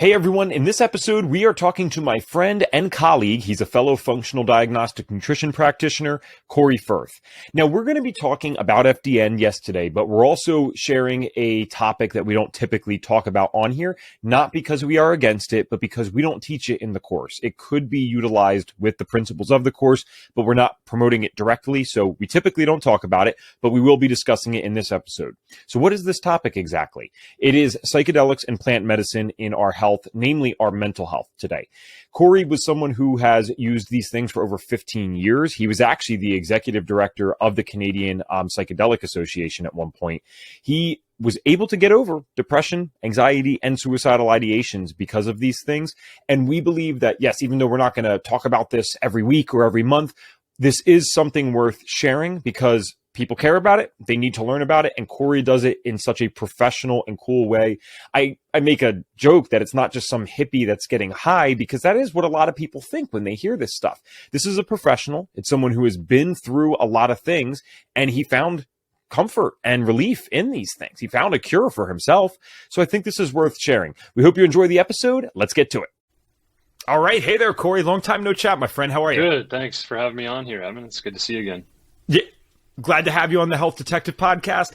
Hey everyone, in this episode we are talking to my friend and colleague, he's a fellow functional diagnostic nutrition practitioner, Cory Firth. Now we're going to be talking about FDN yesterday, but we're also sharing a topic that we don't typically talk about on here, not because we are against it, but because we don't teach it in the course. It could be utilized with the principles of the course, but we're not promoting it directly, so we typically don't talk about it, but we will be discussing it in this episode. So what is this topic exactly? It is psychedelics and plant medicine in our health, namely our mental health today. Cory was someone who has used these things for over 15 years. He was actually the executive director of the Canadian Psychedelic Association at one point. He was able to get over depression, anxiety, and suicidal ideations because of these things. And we believe that, yes, even though we're not going to talk about this every week or every month, this is something worth sharing because people care about it. They need to learn about it. And Cory does it in such a professional and cool way. I make a joke that it's not just some hippie that's getting high, because that is what a lot of people think when they hear this stuff. This is a professional. It's someone who has been through a lot of things, and he found comfort and relief in these things. He found a cure for himself. So I think this is worth sharing. We hope you enjoy the episode. Let's get to it. All right. Hey there, Cory. Long time no chat, my friend. How are you? Good. Thanks for having me on here, Evan. It's good to see you again. Yeah. Glad to have you on the Health Detective podcast.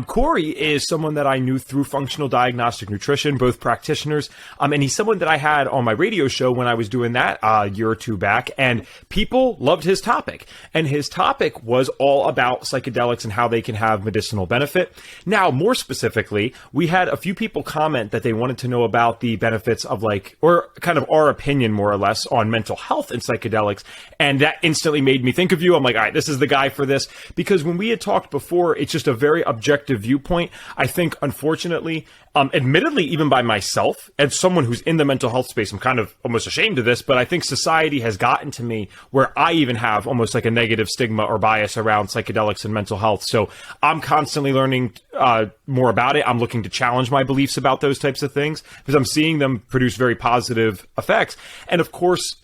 Cory is someone that I knew through functional diagnostic nutrition, both practitioners. And he's someone that I had on my radio show when I was doing that a year or two back. And people loved his topic. And his topic was all about psychedelics and how they can have medicinal benefit. Now, more specifically, we had a few people comment that they wanted to know about the benefits of or kind of our opinion, more or less, on mental health and psychedelics. And that instantly made me think of you. I'm like, all right, this is the guy for this. Because when we had talked before, it's just a very objective viewpoint. I think, unfortunately, admittedly, even by myself, as someone who's in the mental health space, I'm kind of almost ashamed of this, but I think society has gotten to me where I even have almost like a negative stigma or bias around psychedelics and mental health. So I'm constantly learning more about it. I'm looking to challenge my beliefs about those types of things because I'm seeing them produce very positive effects. And of course,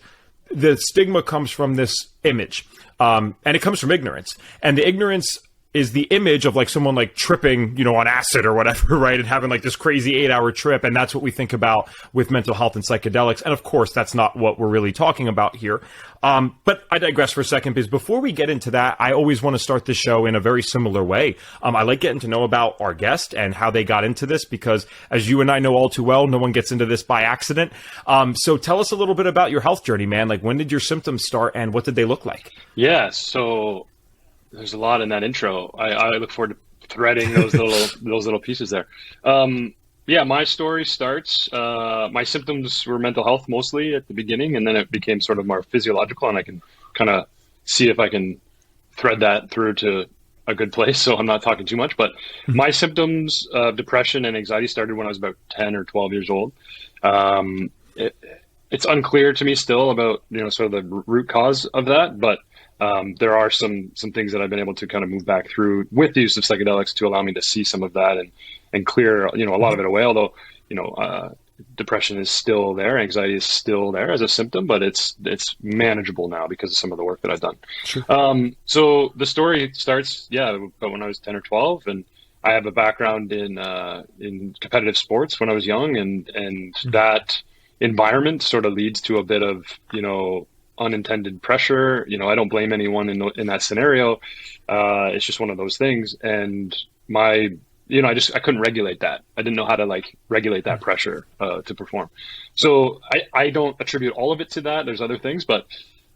the stigma comes from this image. And it comes from ignorance. And the ignorance is the image of someone tripping, on acid or whatever, right? And having this crazy 8-hour trip. And that's what we think about with mental health and psychedelics. And of course, that's not what we're really talking about here. But I digress for a second, because before we get into that, I always want to start the show in a very similar way. I like getting to know about our guest and how they got into this, because as you and I know all too well, no one gets into this by accident. So tell us a little bit about your health journey, man. When did your symptoms start and what did they look like? Yeah, so there's a lot in that intro. I look forward to threading those little pieces there. Yeah, my story starts, my symptoms were mental health mostly at the beginning, and then it became sort of more physiological, and I can kind of see if I can thread that through to a good place, so I'm not talking too much. But my symptoms of depression and anxiety started when I was about 10 or 12 years old. It's unclear to me still about, sort of the root cause of that, but there are some things that I've been able to kind of move back through with the use of psychedelics to allow me to see some of that and clear, a lot of it away. Although, depression is still there, anxiety is still there as a symptom, but it's manageable now because of some of the work that I've done. Sure. So the story starts, about when I was 10 or 12, and I have a background in competitive sports when I was young, and that environment sort of leads to a bit of, unintended pressure. I don't blame anyone in that scenario. It's just one of those things. And I couldn't regulate that. I didn't know how to regulate that pressure to perform. So I don't attribute all of it to that. There's other things, but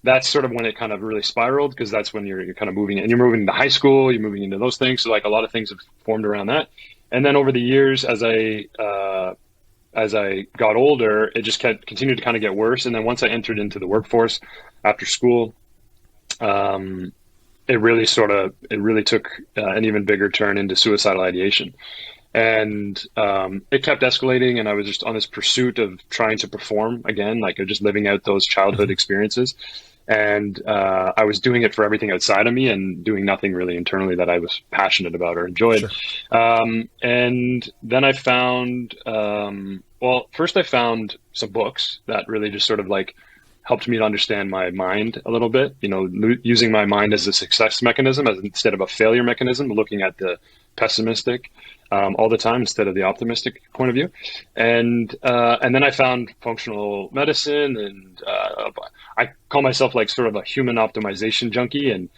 that's sort of when it kind of really spiraled, because that's when you're kind of moving, and you're moving into high school, you're moving into those things. So a lot of things have formed around that. And then over the years, as I got older, it just continued to kind of get worse. And then once I entered into the workforce after school, it really took an even bigger turn into suicidal ideation. And it kept escalating, and I was just on this pursuit of trying to perform again, just living out those childhood experiences. And I was doing it for everything outside of me and doing nothing really internally that I was passionate about or enjoyed. Sure. And then I found, first I found some books that really just sort of helped me to understand my mind a little bit, using my mind as a success mechanism as instead of a failure mechanism, looking at the pessimistic all the time instead of the optimistic point of view. And then I found functional medicine, and I call myself like sort of a human optimization junkie, and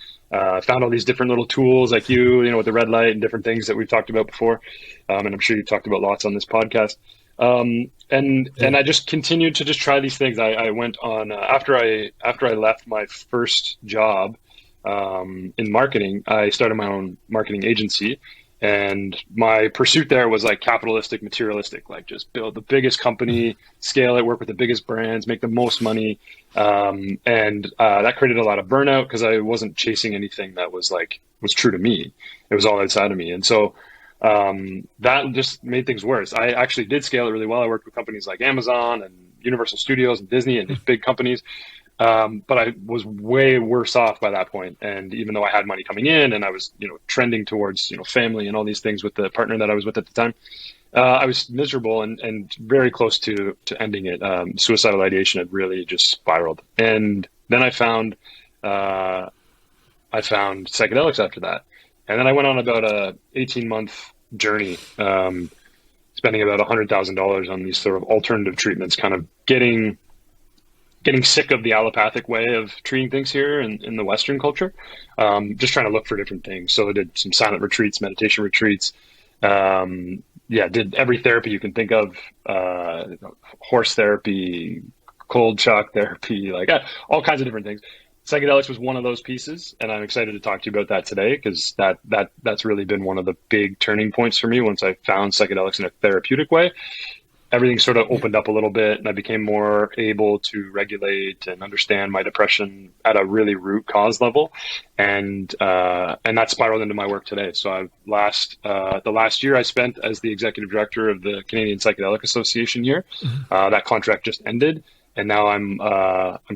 found all these different little tools like with the red light and different things that we've talked about before. And I'm sure you've talked about lots on this podcast. And I just continued to just try these things. I went on, after I left my first job, in marketing, I started my own marketing agency. And my pursuit there was like capitalistic, materialistic, like just build the biggest company, scale it, work with the biggest brands, make the most money. And that created a lot of burnout because I wasn't chasing anything that was true to me. It was all outside of me. And so that just made things worse. I actually did scale it really well. I worked with companies like Amazon and Universal Studios and Disney and these big companies. But I was way worse off by that point. And even though I had money coming in and I was, trending towards, family and all these things with the partner that I was with at the time, I was miserable and very close to ending it. Suicidal ideation had really just spiraled. And then I found psychedelics after that. And then I went on about a 18-month journey, spending about $100,000 on these sort of alternative treatments, kind of getting sick of the allopathic way of treating things here in the Western culture, just trying to look for different things. So I did some silent retreats, meditation retreats, did every therapy you can think of, horse therapy, cold shock therapy, all kinds of different things. Psychedelics was one of those pieces, and I'm excited to talk to you about that today because that's really been one of the big turning points for me once I found psychedelics in a therapeutic way. Everything sort of opened up a little bit, and I became more able to regulate and understand my depression at a really root cause level, and that spiraled into my work today. So the last year I spent as the executive director of the Canadian Psychedelic Association here. That contract just ended, and now I'm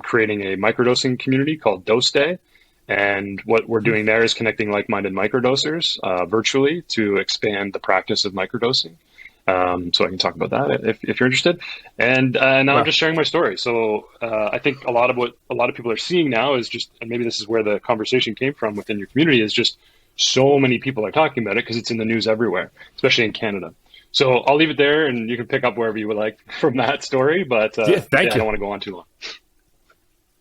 creating a microdosing community called Dose Day. And what we're doing there is connecting like-minded microdosers virtually to expand the practice of microdosing. So I can talk about that if you're interested. And now I'm just sharing my story. So I think a lot of what a lot of people are seeing now is just, and maybe this is where the conversation came from within your community, is just so many people are talking about it because it's in the news everywhere, especially in Canada. So I'll leave it there, and you can pick up wherever you would like from that story. But thank you. I don't want to go on too long.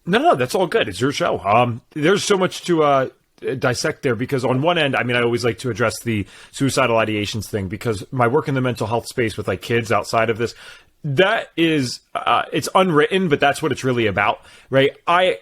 No, that's all good. It's your show. There's so much to dissect there, because on one end, I always like to address the suicidal ideations thing, because my work in the mental health space with kids outside of this, that is, it's unwritten, but that's what it's really about, right? I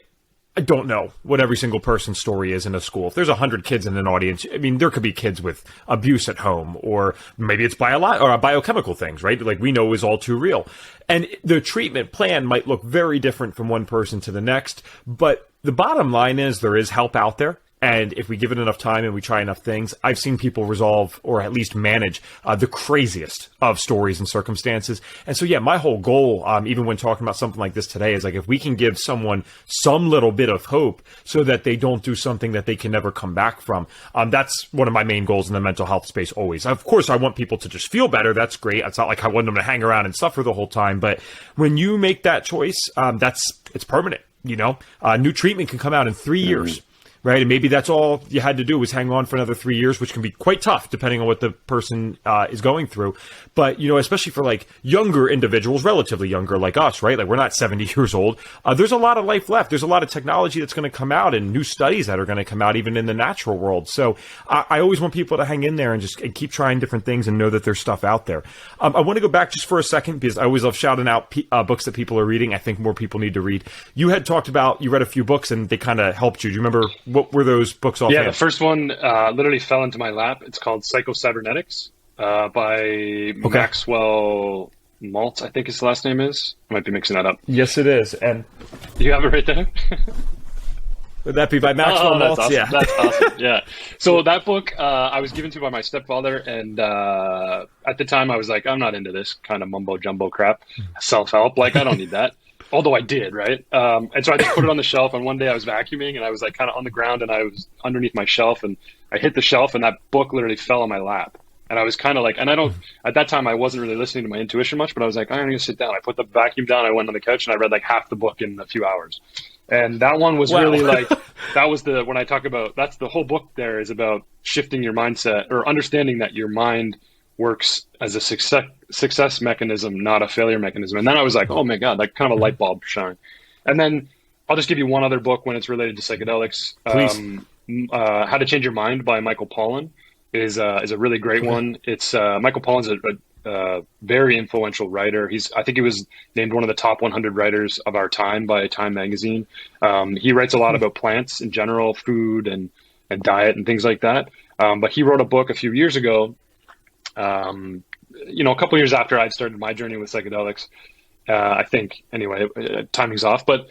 don't know what every single person's story is in a school. If there's 100 kids in an audience, there could be kids with abuse at home, or maybe it's biochemical things, right? Like we know is all too real. And the treatment plan might look very different from one person to the next, but the bottom line is there is help out there. And if we give it enough time and we try enough things, I've seen people resolve or at least manage the craziest of stories and circumstances. And so, my whole goal, even when talking about something like this today, is if we can give someone some little bit of hope so that they don't do something that they can never come back from. That's one of my main goals in the mental health space always. Of course, I want people to just feel better. That's great. It's not like I want them to hang around and suffer the whole time. But when you make that choice, it's permanent. New treatment can come out in 3 years. Right. And maybe that's all you had to do was hang on for another 3 years, which can be quite tough depending on what the person is going through. But, especially for younger individuals, relatively younger like us, right? We're not 70 years old. There's a lot of life left. There's a lot of technology that's going to come out and new studies that are going to come out even in the natural world. So I always want people to hang in there and just keep trying different things and know that there's stuff out there. I want to go back just for a second because I always love shouting out books that people are reading. I think more people need to read. You had talked about, you read a few books and they kind of helped you. Do you remember what were those books offhand? Yeah, the first one literally fell into my lap. It's called Psycho-Cybernetics by Maxwell Maltz, I think his last name is. I might be mixing that up. Yes, it is. And you have it right there? Would that be by Maxwell Maltz? Awesome. Yeah. That's awesome. Yeah. So that book I was given to by my stepfather, and at the time I was like, I'm not into this kind of mumbo jumbo crap, self-help. I don't need that. Although I did, right? And so I just put it on the shelf, and one day I was vacuuming, and I was kind of on the ground, and I was underneath my shelf, and I hit the shelf, and that book literally fell on my lap. And I was kind of like, and at that time, I wasn't really listening to my intuition much, but I was like, I'm going to sit down. I put the vacuum down. I went on the couch and I read like half the book in a few hours. And that one was really like, when I talk about, that's the whole book there is about shifting your mindset or understanding that your mind works as a success mechanism, not a failure mechanism. And then I was like, oh my God, like kind of a light bulb shine. And then I'll just give you one other book when it's related to psychedelics. Please. How to Change Your Mind by Michael Pollan is a really great one. It's Michael Pollan's a very influential writer. I think he was named one of the top 100 writers of our time by Time magazine. He writes a lot about plants in general, food and diet and things like that. But he wrote a book a few years ago, a couple years after I'd started my journey with psychedelics. I think, anyway, timing's off, but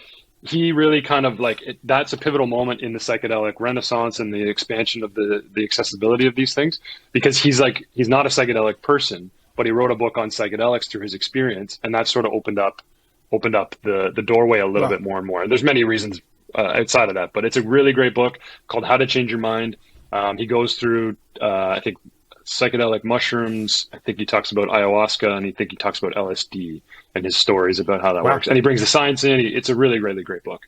he really kind of that's a pivotal moment in the psychedelic renaissance and the expansion of the accessibility of these things, because he's not a psychedelic person, but he wrote a book on psychedelics through his experience. And that sort of opened up the doorway a little bit more and more. And there's many reasons outside of that, but it's a really great book called How to Change Your Mind. He goes through, I think, psychedelic mushrooms. I think he talks about ayahuasca, and I think he talks about LSD and his stories about how that works. And he brings the science in. It's a really, really great book.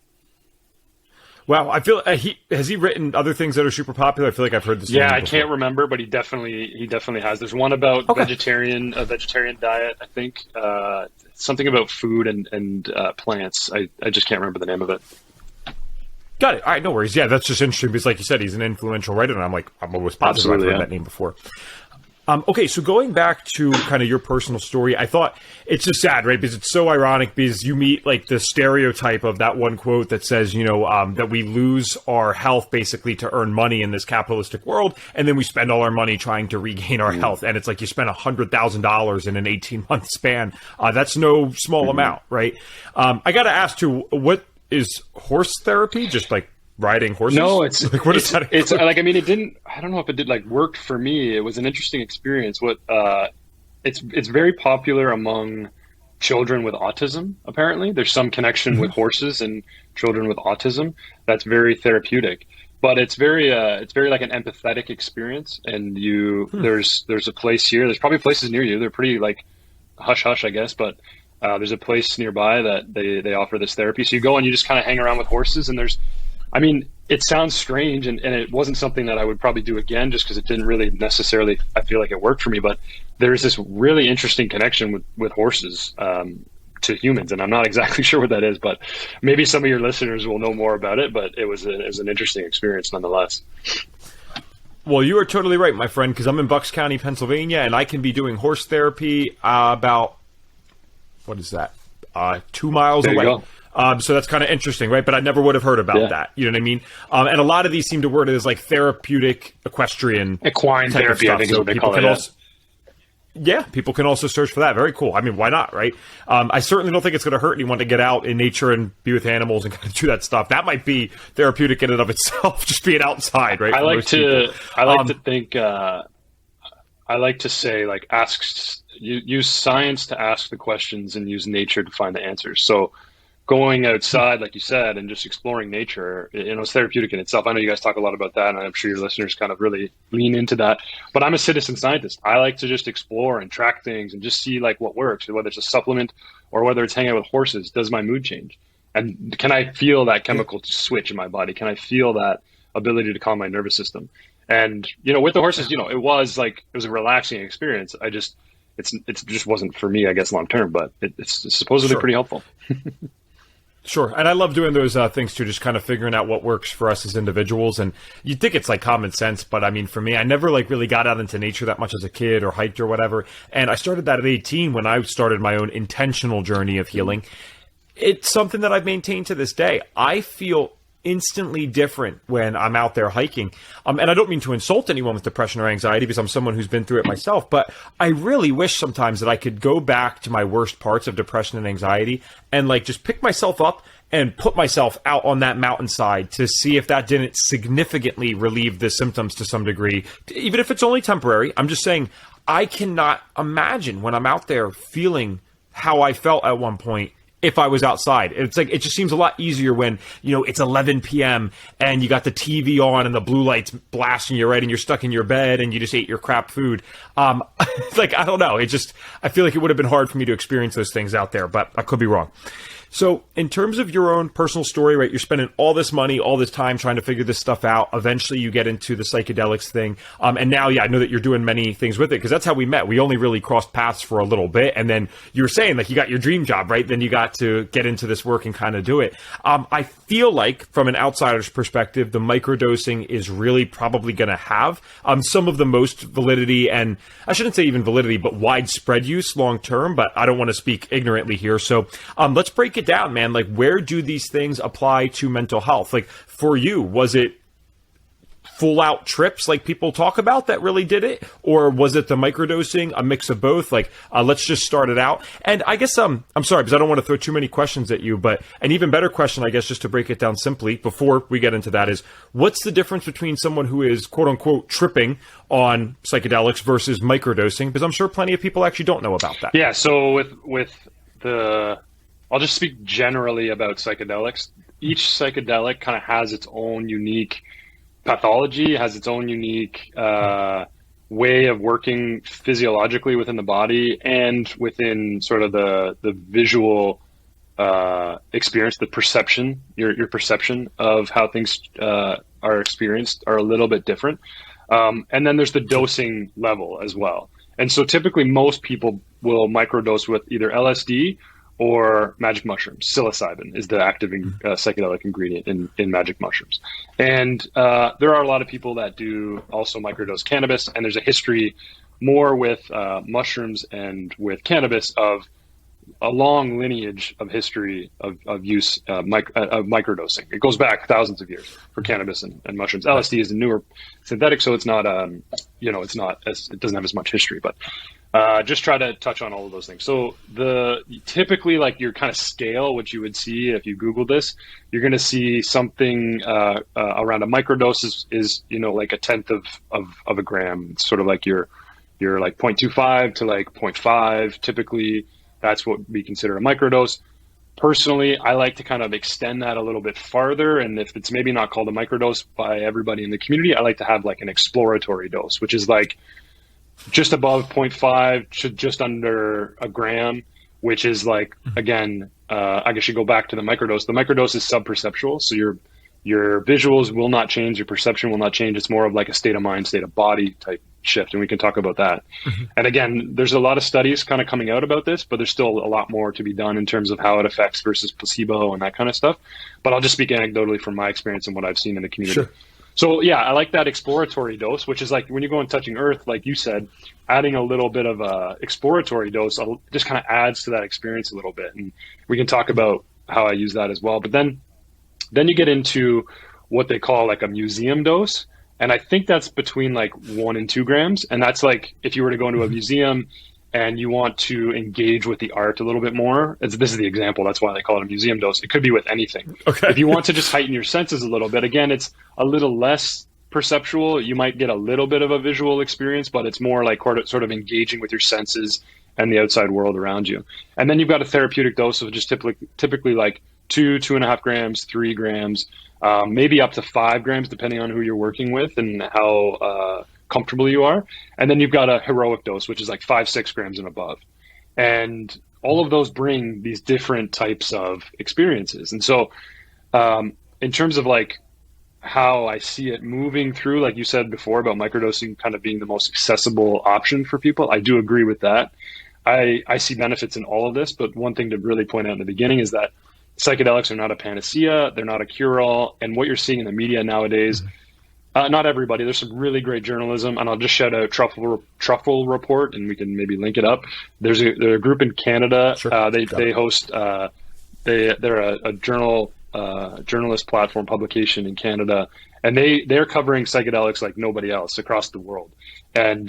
Wow, I feel has he written other things that are super popular? I feel like I've heard this. Yeah, I can't remember, but he definitely has. There's one about a vegetarian diet. I think something about food and plants. I just can't remember the name of it. Got it. All right, no worries. Yeah, that's just interesting because, like you said, he's an influential writer, and I'm always positive I've heard that name before. Okay, so going back to kind of your personal story, I thought it's just sad, right? Because it's so ironic because you meet like the stereotype of that one quote that says, that we lose our health basically to earn money in this capitalistic world, and then we spend all our money trying to regain our health. And it's like you spend $100,000 in an 18-month span. That's no small amount, right? I got to ask too, what is horse therapy? Just like riding horses? No, it's like, what is that? It's like, I mean, it didn't. I don't know if it did worked for me. It was an interesting experience. It's very popular among children with autism. Apparently, there's some connection with horses and children with autism that's very therapeutic. But it's very like an empathetic experience. And there's a place here. There's probably places near you. They're pretty like hush hush, I guess, but. There's a place nearby that they offer this therapy. So you go and you just kind of hang around with horses, and it sounds strange, and it wasn't something that I would probably do again just because it didn't really necessarily, I feel like it worked for me, but there's this really interesting connection with horses to humans, and I'm not exactly sure what that is, but maybe some of your listeners will know more about it, but it was an interesting experience nonetheless. Well, you are totally right, my friend, because I'm in Bucks County, Pennsylvania, and I can be doing horse therapy about... what is that? 2 miles away. So that's kind of interesting, right? But I never would have heard about that. You know what I mean? And a lot of these seem to word it as like therapeutic equine therapy, I think is what they call it. Yeah, people can also search for that. Very cool. I mean, why not, right? I certainly don't think it's going to hurt anyone to get out in nature and be with animals and kind of do that stuff. That might be therapeutic in and of itself, just being outside, right? I like to say, use science to ask the questions and use nature to find the answers. So going outside, like you said, and just exploring nature, it's therapeutic in itself. I know you guys talk a lot about that, and I'm sure your listeners kind of really lean into that. But I'm a citizen scientist. I like to just explore and track things and just see what works, whether it's a supplement or whether it's hanging out with horses. Does my mood change? And can I feel that chemical switch in my body? Can I feel that ability to calm my nervous system? And, with the horses, it was a relaxing experience. It just wasn't for me, I guess, long term, but it's supposedly pretty helpful. Sure. And I love doing those things too, just kind of figuring out what works for us as individuals. And you'd think it's like common sense, but I mean, for me, I never really got out into nature that much as a kid or hiked or whatever. And I started that at 18 when I started my own intentional journey of healing. It's something that I've maintained to this day. I feel instantly different when I'm out there hiking. And I don't mean to insult anyone with depression or anxiety because I'm someone who's been through it myself, but I really wish sometimes that I could go back to my worst parts of depression and anxiety and just pick myself up and put myself out on that mountainside to see if that didn't significantly relieve the symptoms to some degree, even if it's only temporary. I'm just saying I cannot imagine when I'm out there feeling how I felt at one point if I was outside. It's like, it just seems a lot easier when, it's 11 p.m. and you got the TV on and the blue light's blasting you, right? And you're stuck in your bed and you just ate your crap food. It's like, I don't know. I feel like it would have been hard for me to experience those things out there, but I could be wrong. So in terms of your own personal story, right, you're spending all this money, all this time trying to figure this stuff out. Eventually you get into the psychedelics thing. And now, I know that you're doing many things with it, because that's how we met. We only really crossed paths for a little bit. And then you were saying, like, you got your dream job, right? Then you got to get into this work and kind of do it. I feel like from an outsider's perspective, the microdosing is really probably going to have some of the most validity, and I shouldn't say even validity, but widespread use long term. But I don't want to speak ignorantly here. So let's break it down, man. Like, where do these things apply to mental health? Like, for you, was it full out trips like people talk about that really did it, or was it the microdosing, a mix of both? Like, let's just start it out. And I guess I'm sorry, because I don't want to throw too many questions at you, but an even better question, I guess, just to break it down simply before we get into that, is what's the difference between someone who is quote unquote tripping on psychedelics versus microdosing? Because I'm sure plenty of people actually don't know about that. Yeah. So with I'll just speak generally about psychedelics. Each psychedelic kind of has its own unique pathology, has its own unique way of working physiologically within the body and within sort of the visual experience, the perception, your perception of how things are experienced are a little bit different. And then there's the dosing level as well. And so typically most people will microdose with either LSD or magic mushrooms. Psilocybin is the active psychedelic ingredient in magic mushrooms. And there are a lot of people that do also microdose cannabis, and there's a history more with mushrooms and with cannabis of a long lineage of history of use of microdosing. It goes back thousands of years for cannabis and mushrooms. LSD is a newer synthetic, so it's not, it doesn't have as much history, but just try to touch on all of those things. So typically, like, your kind of scale, what you would see if you Google this, you're going to see something around a microdose is like a tenth of a gram. It's sort of like your like 0.25 to like 0.5. Typically, that's what we consider a microdose. Personally, I like to kind of extend that a little bit farther. And if it's maybe not called a microdose by everybody in the community, I like to have like an exploratory dose, which is like just above 0.5 to just under a gram, which is like, again, I guess you go back to the microdose. The microdose is subperceptual. So your visuals will not change. Your perception will not change. It's more of like a state of mind, state of body type shift. And we can talk about that. And again, there's a lot of studies kind of coming out about this, but there's still a lot more to be done in terms of how it affects versus placebo and that kind of stuff. But I'll just speak anecdotally from my experience and what I've seen in the community. Sure. So yeah, I like that exploratory dose, which is like when you go and touching earth, like you said, adding a little bit of a exploratory dose just kind of adds to that experience a little bit. And we can talk about how I use that as well. But then you get into what they call like a museum dose. And I think that's between like 1 and 2 grams. And that's like, if you were to go into a museum and you want to engage with the art a little bit more, this is the example. That's why they call it a museum dose. It could be with anything. Okay. If you want to just heighten your senses a little bit, again, it's a little less perceptual. You might get a little bit of a visual experience, but it's more like sort of engaging with your senses and the outside world around you. And then you've got a therapeutic dose of just typically like 2.5 grams, 3 grams, maybe up to 5 grams, depending on who you're working with and how comfortable you are. And then you've got a heroic dose, which is like 5-6 grams and above. And all of those bring these different types of experiences. And so in terms of like how I see it moving through, like you said before about microdosing kind of being the most accessible option for people, I do agree with that. I see benefits in all of this, but one thing to really point out in the beginning is that psychedelics are not a panacea. They're not a cure-all. And what you're seeing in the media nowadays, not everybody, there's some really great journalism, and I'll just shout out Truffle Report, and we can maybe link it up. They're a group in Canada. Sure. They host, they're a journalist platform publication in Canada, and they're covering psychedelics like nobody else across the world. And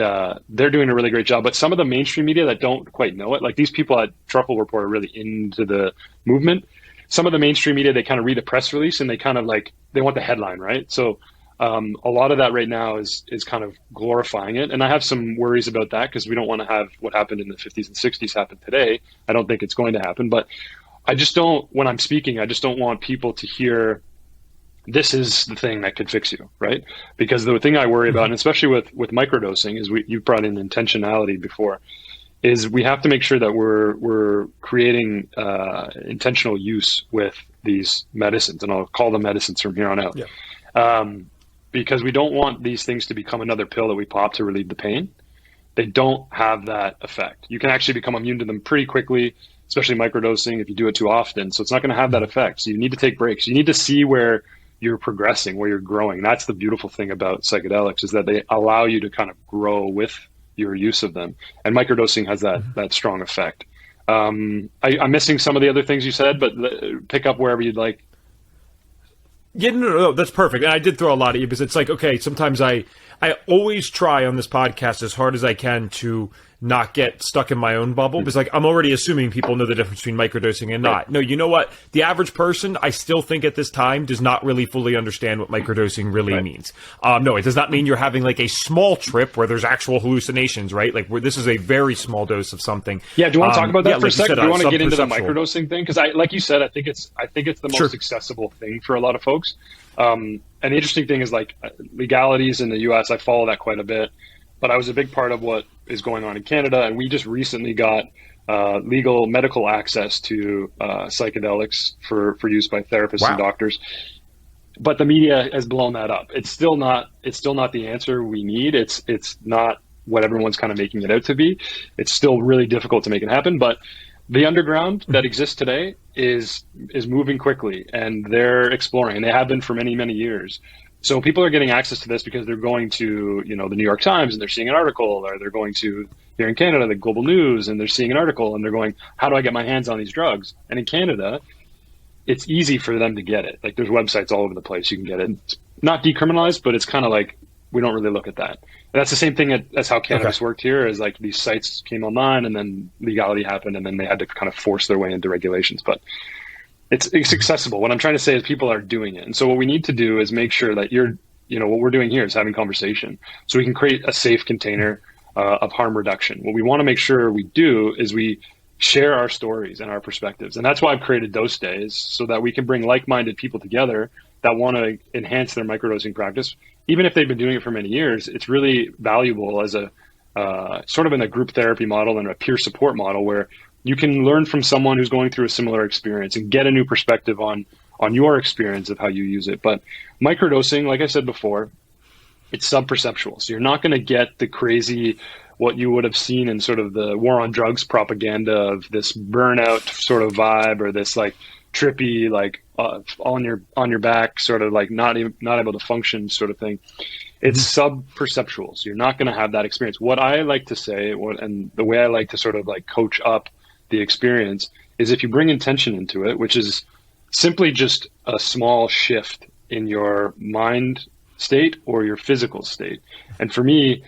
they're doing a really great job. But some of the mainstream media that don't quite know it, like these people at Truffle Report are really into the movement. Some of the mainstream media, they kind of read the press release and they kind of like, they want the headline, right? So a lot of that right now is kind of glorifying it. And I have some worries about that because we don't want to have what happened in the 50s and 60s happen today. I don't think it's going to happen. But I just don't, when I'm speaking, I just don't want people to hear this is the thing that could fix you, right? Because the thing I worry about, and especially with microdosing, is you brought in intentionality before, is we have to make sure that we're creating intentional use with these medicines, and I'll call them medicines from here on out. Yeah. Because we don't want these things to become another pill that we pop to relieve the pain. They don't have that effect. You can actually become immune to them pretty quickly, especially microdosing if you do it too often. So it's not going to have that effect. So you need to take breaks. You need to see where you're progressing, where you're growing. That's the beautiful thing about psychedelics, is that they allow you to kind of grow with your use of them. And microdosing has that strong effect. I'm missing some of the other things you said, but pick up wherever you'd like. Yeah, no, that's perfect. And I did throw a lot at you because it's like, okay, sometimes I always try on this podcast as hard as I can to not get stuck in my own bubble, because like I'm already assuming people know the difference between microdosing and not. No, you know what? The average person, I still think at this time, does not really fully understand what microdosing really means. No, it does not mean you're having like a small trip where there's actual hallucinations, right? Like this is a very small dose of something. Yeah, do you want to talk about that for a second? Do you want to get into the sub-perceptual microdosing thing? Because like you said, I think it's the most accessible thing for a lot of folks. And the interesting thing is like legalities in the US, I follow that quite a bit, but I was a big part of what is going on in Canada. And we just recently got legal medical access to psychedelics for use by therapists and doctors. But the media has blown that up. It's still not the answer we need. It's not what everyone's kind of making it out to be. It's still really difficult to make it happen, but the underground that exists today is moving quickly, and they're exploring, and they have been for many, many years. So people are getting access to this because they're going to, the New York Times and they're seeing an article, or they're going to, here in Canada, the Global News, and they're seeing an article and they're going, how do I get my hands on these drugs? And in Canada, it's easy for them to get it. Like there's websites all over the place. You can get it. It's not decriminalized, but it's kind of like, we don't really look at that. And that's the same thing that's how cannabis worked here, is like these sites came online and then legality happened and then they had to kind of force their way into regulations. But it's accessible. What I'm trying to say is people are doing it. And so what we need to do is make sure that what we're doing here is having conversation, so we can create a safe container of harm reduction. What we want to make sure we do is we share our stories and our perspectives. And that's why I've created Dose Days, so that we can bring like-minded people together that want to enhance their microdosing practice. Even if they've been doing it for many years, it's really valuable as a sort of in a group therapy model and a peer support model, where you can learn from someone who's going through a similar experience and get a new perspective on your experience of how you use it. But microdosing, like I said before, it's sub-perceptual. So you're not going to get the crazy, what you would have seen in sort of the war on drugs propaganda of this burnout sort of vibe, or this like trippy, like on your back, sort of like not able to function sort of thing. It's sub-perceptual. So you're not going to have that experience. What I like to say, and the way I like to sort of like coach up the experience, is if you bring intention into it, which is simply just a small shift in your mind state or your physical state. And for me,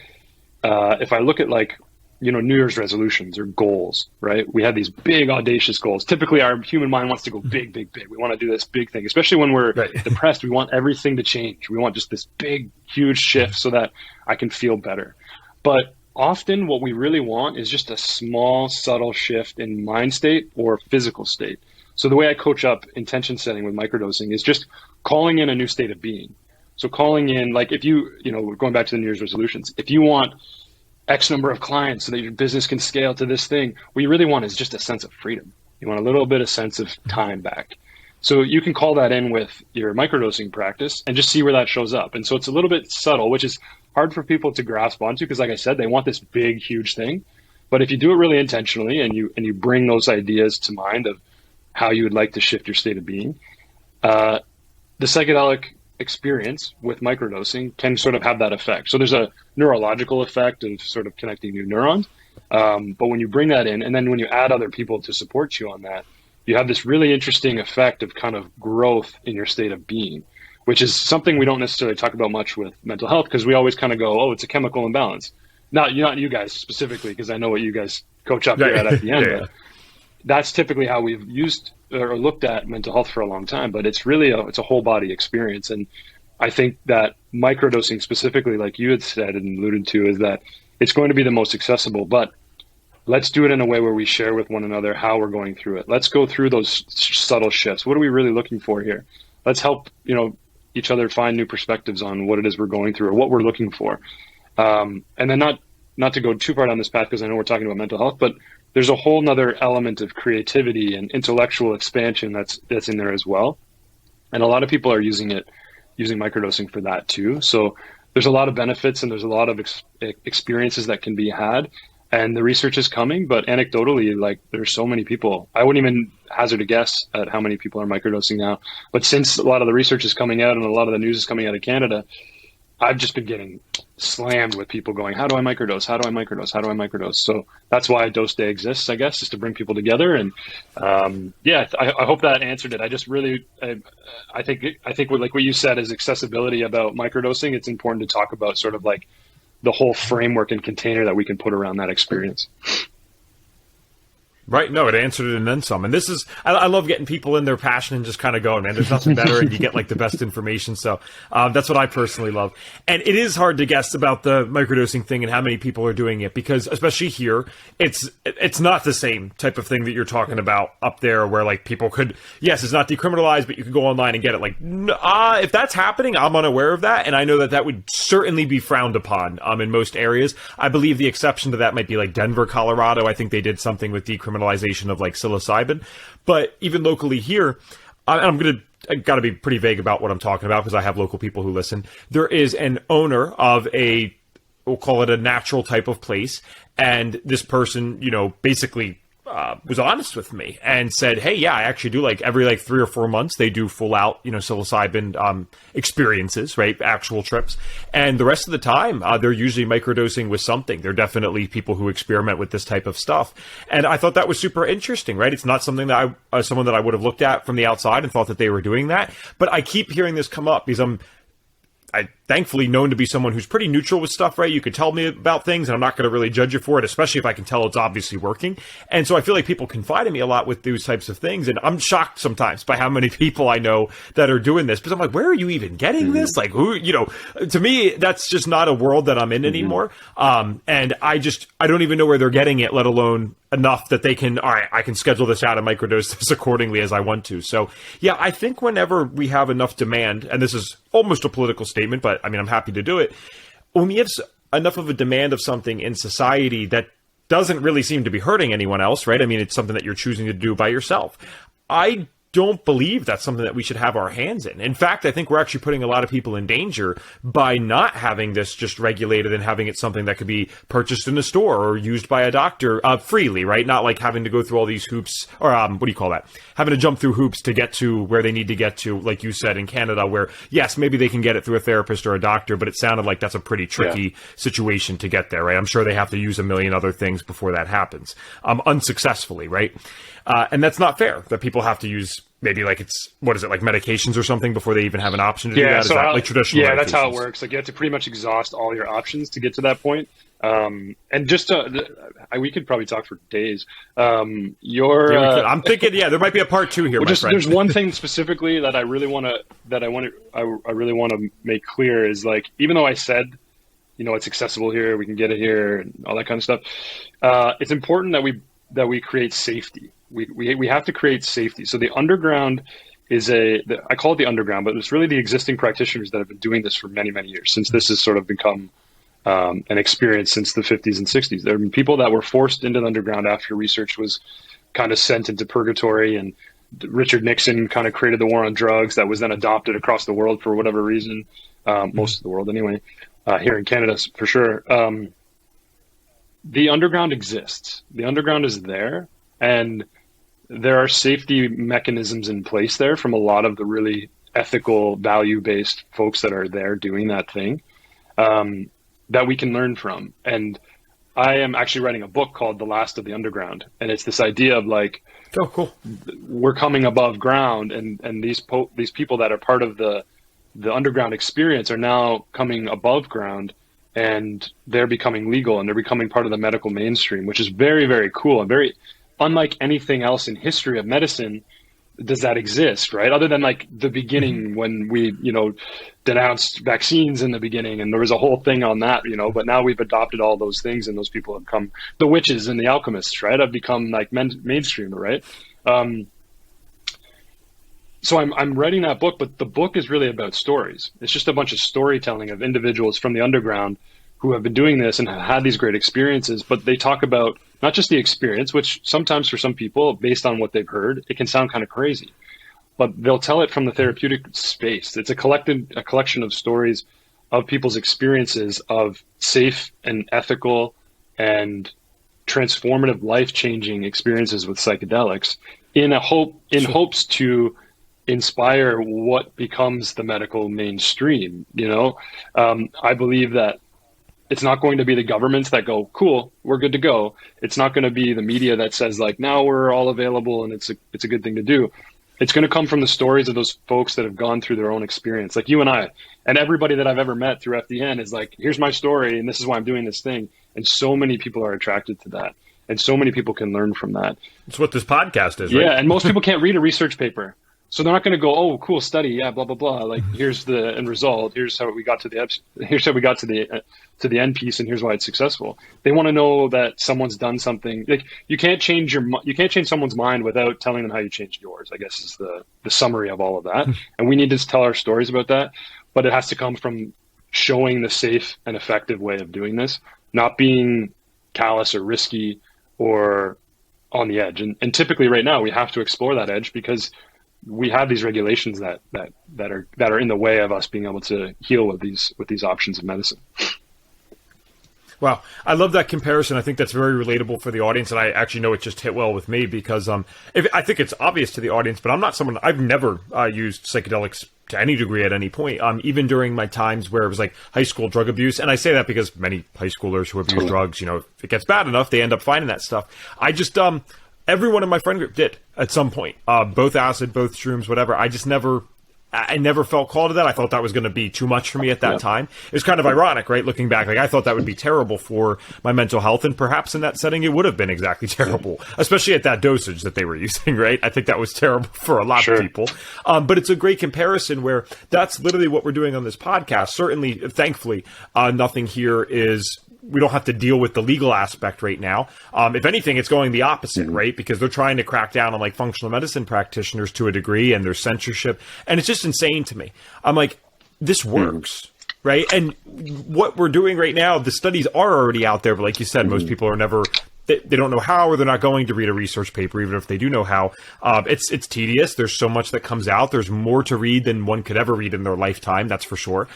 if I look at like, New Year's resolutions or goals, right? We have these big audacious goals. Typically our human mind wants to go big, big, big. We want to do this big thing, especially when we're depressed. We want everything to change. We want just this big, huge shift so that I can feel better. But often what we really want is just a small, subtle shift in mind state or physical state. So the way I coach up intention setting with microdosing is just calling in a new state of being. So calling in, like if we're going back to the New Year's resolutions, if you want X number of clients so that your business can scale to this thing, what you really want is just a sense of freedom. You want a little bit of sense of time back. So you can call that in with your microdosing practice and just see where that shows up. And so it's a little bit subtle, which is hard for people to grasp onto, because like I said, they want this big, huge thing. But if you do it really intentionally and you bring those ideas to mind of how you would like to shift your state of being, the psychedelic experience with microdosing can sort of have that effect. So there's a neurological effect of sort of connecting new neurons. But when you bring that in, and then when you add other people to support you on that, you have this really interesting effect of kind of growth in your state of being, which is something we don't necessarily talk about much with mental health, because we always kind of go, oh, it's a chemical imbalance. Not you guys specifically, because I know what you guys coach up here at FDN, but that's typically how we've used or looked at mental health for a long time. But it's really it's a whole body experience. And I think that microdosing specifically, like you had said and alluded to, is that it's going to be the most accessible. But let's do it in a way where we share with one another how we're going through it. Let's go through those subtle shifts. What are we really looking for here? Let's help, each other find new perspectives on what it is we're going through or what we're looking for. And then not to go too far down this path, because I know we're talking about mental health, but there's a whole nother element of creativity and intellectual expansion that's in there as well. And a lot of people are using microdosing for that too. So there's a lot of benefits and there's a lot of experiences that can be had. And the research is coming, but anecdotally, like, there's so many people. I wouldn't even hazard a guess at how many people are microdosing now. But since a lot of the research is coming out and a lot of the news is coming out of Canada, I've just been getting slammed with people going, how do I microdose? How do I microdose? How do I microdose? So that's why Dose Day exists, I guess, is to bring people together. And I hope that answered it. I just really, I think like what you said is accessibility about microdosing. It's important to talk about sort of like the whole framework and container that we can put around that experience. Right. No, it answered it and then some. And this is, I love getting people in their passion and just kind of going, man, there's nothing better, and you get like the best information. So that's what I personally love. And it is hard to guess about the microdosing thing and how many people are doing it, because especially here, it's not the same type of thing that you're talking about up there, where like people could, yes, it's not decriminalized, but you could go online and get it. Like, if that's happening, I'm unaware of that. And I know that would certainly be frowned upon in most areas. I believe the exception to that might be like Denver, Colorado. I think they did something with decriminalization of like psilocybin. But even locally here, I got to be pretty vague about what I'm talking about because I have local people who listen. There is an owner of we'll call it a natural type of place. And this person, basically was honest with me and said, hey, yeah, I actually do, like, every like 3 or 4 months, they do full out, psilocybin experiences, right? Actual trips. And the rest of the time, they're usually microdosing with something. They're definitely people who experiment with this type of stuff. And I thought that was super interesting, right? It's not something that someone that I would have looked at from the outside and thought that they were doing that. But I keep hearing this come up because I thankfully known to be someone who's pretty neutral with stuff, right? You could tell me about things and I'm not going to really judge you for it, especially if I can tell it's obviously working. And so I feel like people confide in me a lot with these types of things. And I'm shocked sometimes by how many people I know that are doing this, because I'm like, where are you even getting this? Like, who, to me, that's just not a world that I'm in anymore. And I don't even know where they're getting it, let alone enough that they can, all right, I can schedule this out and microdose this accordingly as I want to. So yeah, I think whenever we have enough demand, and this is almost a political statement, but I mean, I'm happy to do it. When we have enough of a demand of something in society that doesn't really seem to be hurting anyone else, right? I mean, it's something that you're choosing to do by yourself. I don't believe that's something that we should have our hands in. In fact, I think we're actually putting a lot of people in danger by not having this just regulated and having it something that could be purchased in a store or used by a doctor freely, right? Not like having to go through all these hoops, or what do you call that? Having to jump through hoops to get to where they need to get to, like you said, in Canada, where, yes, maybe they can get it through a therapist or a doctor, but it sounded like that's a pretty tricky situation to get there, right? I'm sure they have to use a million other things before that happens, unsuccessfully, right? And that's not fair that people have to use maybe like like medications or something before they even have an option to do that? Is that like traditional medications? That's how it works. Like, you have to pretty much exhaust all your options to get to that point. And just we could probably talk for days. I'm thinking, there might be a part 2 here, my friend. There's one thing specifically that I really want to make clear is, like, even though I said, it's accessible here, we can get it here, and all that kind of stuff. It's important that we create safety. We have to create safety. So the underground is I call it the underground, but it's really the existing practitioners that have been doing this for many, many years, since this has sort of become an experience since the 50s and 60s. There have been people that were forced into the underground after research was kind of sent into purgatory, and Richard Nixon kind of created the war on drugs that was then adopted across the world for whatever reason, most of the world anyway, here in Canada for sure. The underground exists. The underground is there, and there are safety mechanisms in place there from a lot of the really ethical, value-based folks that are there doing that thing, that we can learn from. And I am actually writing a book called The Last of the Underground. And it's this idea of, like, oh, cool, we're coming above ground, and these people that are part of the underground experience are now coming above ground, and they're becoming legal, and they're becoming part of the medical mainstream, which is very, very cool and very unlike anything else in history of medicine. does that exist, right? Other than like the beginning when we, denounced vaccines in the beginning, and there was a whole thing on that, but now we've adopted all those things, and those people have come, the witches and the alchemists, right, have become like mainstream, right? So I'm writing that book, but the book is really about stories. It's just a bunch of storytelling of individuals from the underground who have been doing this and have had these great experiences, but they talk about not just the experience, which sometimes for some people, based on what they've heard, it can sound kind of crazy, but they'll tell it from the therapeutic space. It's a collection of stories of people's experiences of safe and ethical and transformative, life-changing experiences with psychedelics in hopes to inspire what becomes the medical mainstream. I believe that it's not going to be the governments that go, cool, we're good to go. It's not going to be the media that says like, now we're all available and it's a good thing to do. It's going to come from the stories of those folks that have gone through their own experience, like you and I, and everybody that I've ever met through FDN is like, here's my story and this is why I'm doing this thing. And so many people are attracted to that. And so many people can learn from that. It's what this podcast is, right? Yeah, and most people can't read a research paper. So they're not going to go, oh, cool study, yeah, blah blah blah. Like, here's the end result. Here's how we got to the end piece, and here's why it's successful. They want to know that someone's done something. Like, you can't change someone's mind without telling them how you changed yours, I guess is the summary of all of that. And we need to tell our stories about that, but it has to come from showing the safe and effective way of doing this, not being callous or risky or on the edge. And typically right now we have to explore that edge because we have these regulations that are in the way of us being able to heal with these options of medicine. Wow. I love that comparison. I think that's very relatable for the audience. And I actually know it just hit well with me because I think it's obvious to the audience, but I'm not someone, I've never used psychedelics to any degree at any point, even during my times where it was like high school drug abuse. And I say that because many high schoolers who abuse drugs, if it gets bad enough, they end up finding that stuff. I just, everyone in my friend group did at some point, both acid, both shrooms, whatever. I never felt called to that. I thought that was going to be too much for me at that time. It was kind of ironic, right? Looking back, like I thought that would be terrible for my mental health, and perhaps in that setting it would have been exactly terrible, especially at that dosage that they were using, right? I think that was terrible for a lot of people. But it's a great comparison where that's literally what we're doing on this podcast. Certainly, thankfully, nothing here is... We don't have to deal with the legal aspect right now. If anything, it's going the opposite, right? Because they're trying to crack down on like functional medicine practitioners to a degree, and there's censorship. And it's just insane to me. I'm like, this works, right? And what we're doing right now, the studies are already out there. But like you said, most people are never... They don't know how, or they're not going to read a research paper, even if they do know how. It's tedious. There's so much that comes out. There's more to read than one could ever read in their lifetime. That's for sure.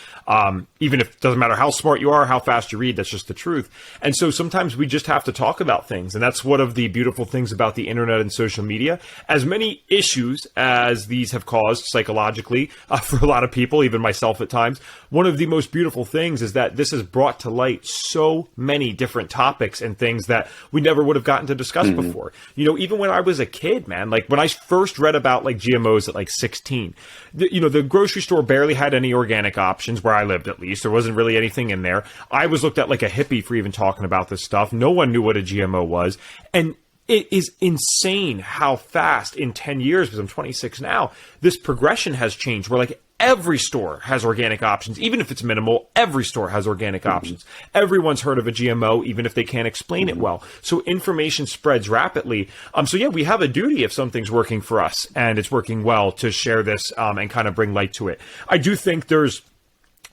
Even if it doesn't matter how smart you are, how fast you read, that's just the truth. And so sometimes we just have to talk about things. And that's one of the beautiful things about the internet and social media. As many issues as these have caused psychologically for a lot of people, even myself at times, one of the most beautiful things is that this has brought to light so many different topics and things that we never would have gotten to discuss before. Even when I was a kid, man, like when I first read about like GMOs at like 16, the grocery store barely had any organic options where I lived, at least. There wasn't really anything in there. I was looked at like a hippie for even talking about this stuff. No one knew what a GMO was. And it is insane how fast in 10 years, because I'm 26 now, this progression has changed. Where like every store has organic options. Even if it's minimal, every store has organic options. Everyone's heard of a GMO, even if they can't explain it well. So information spreads rapidly. So yeah, we have a duty if something's working for us and it's working well to share this and kind of bring light to it. I do think there's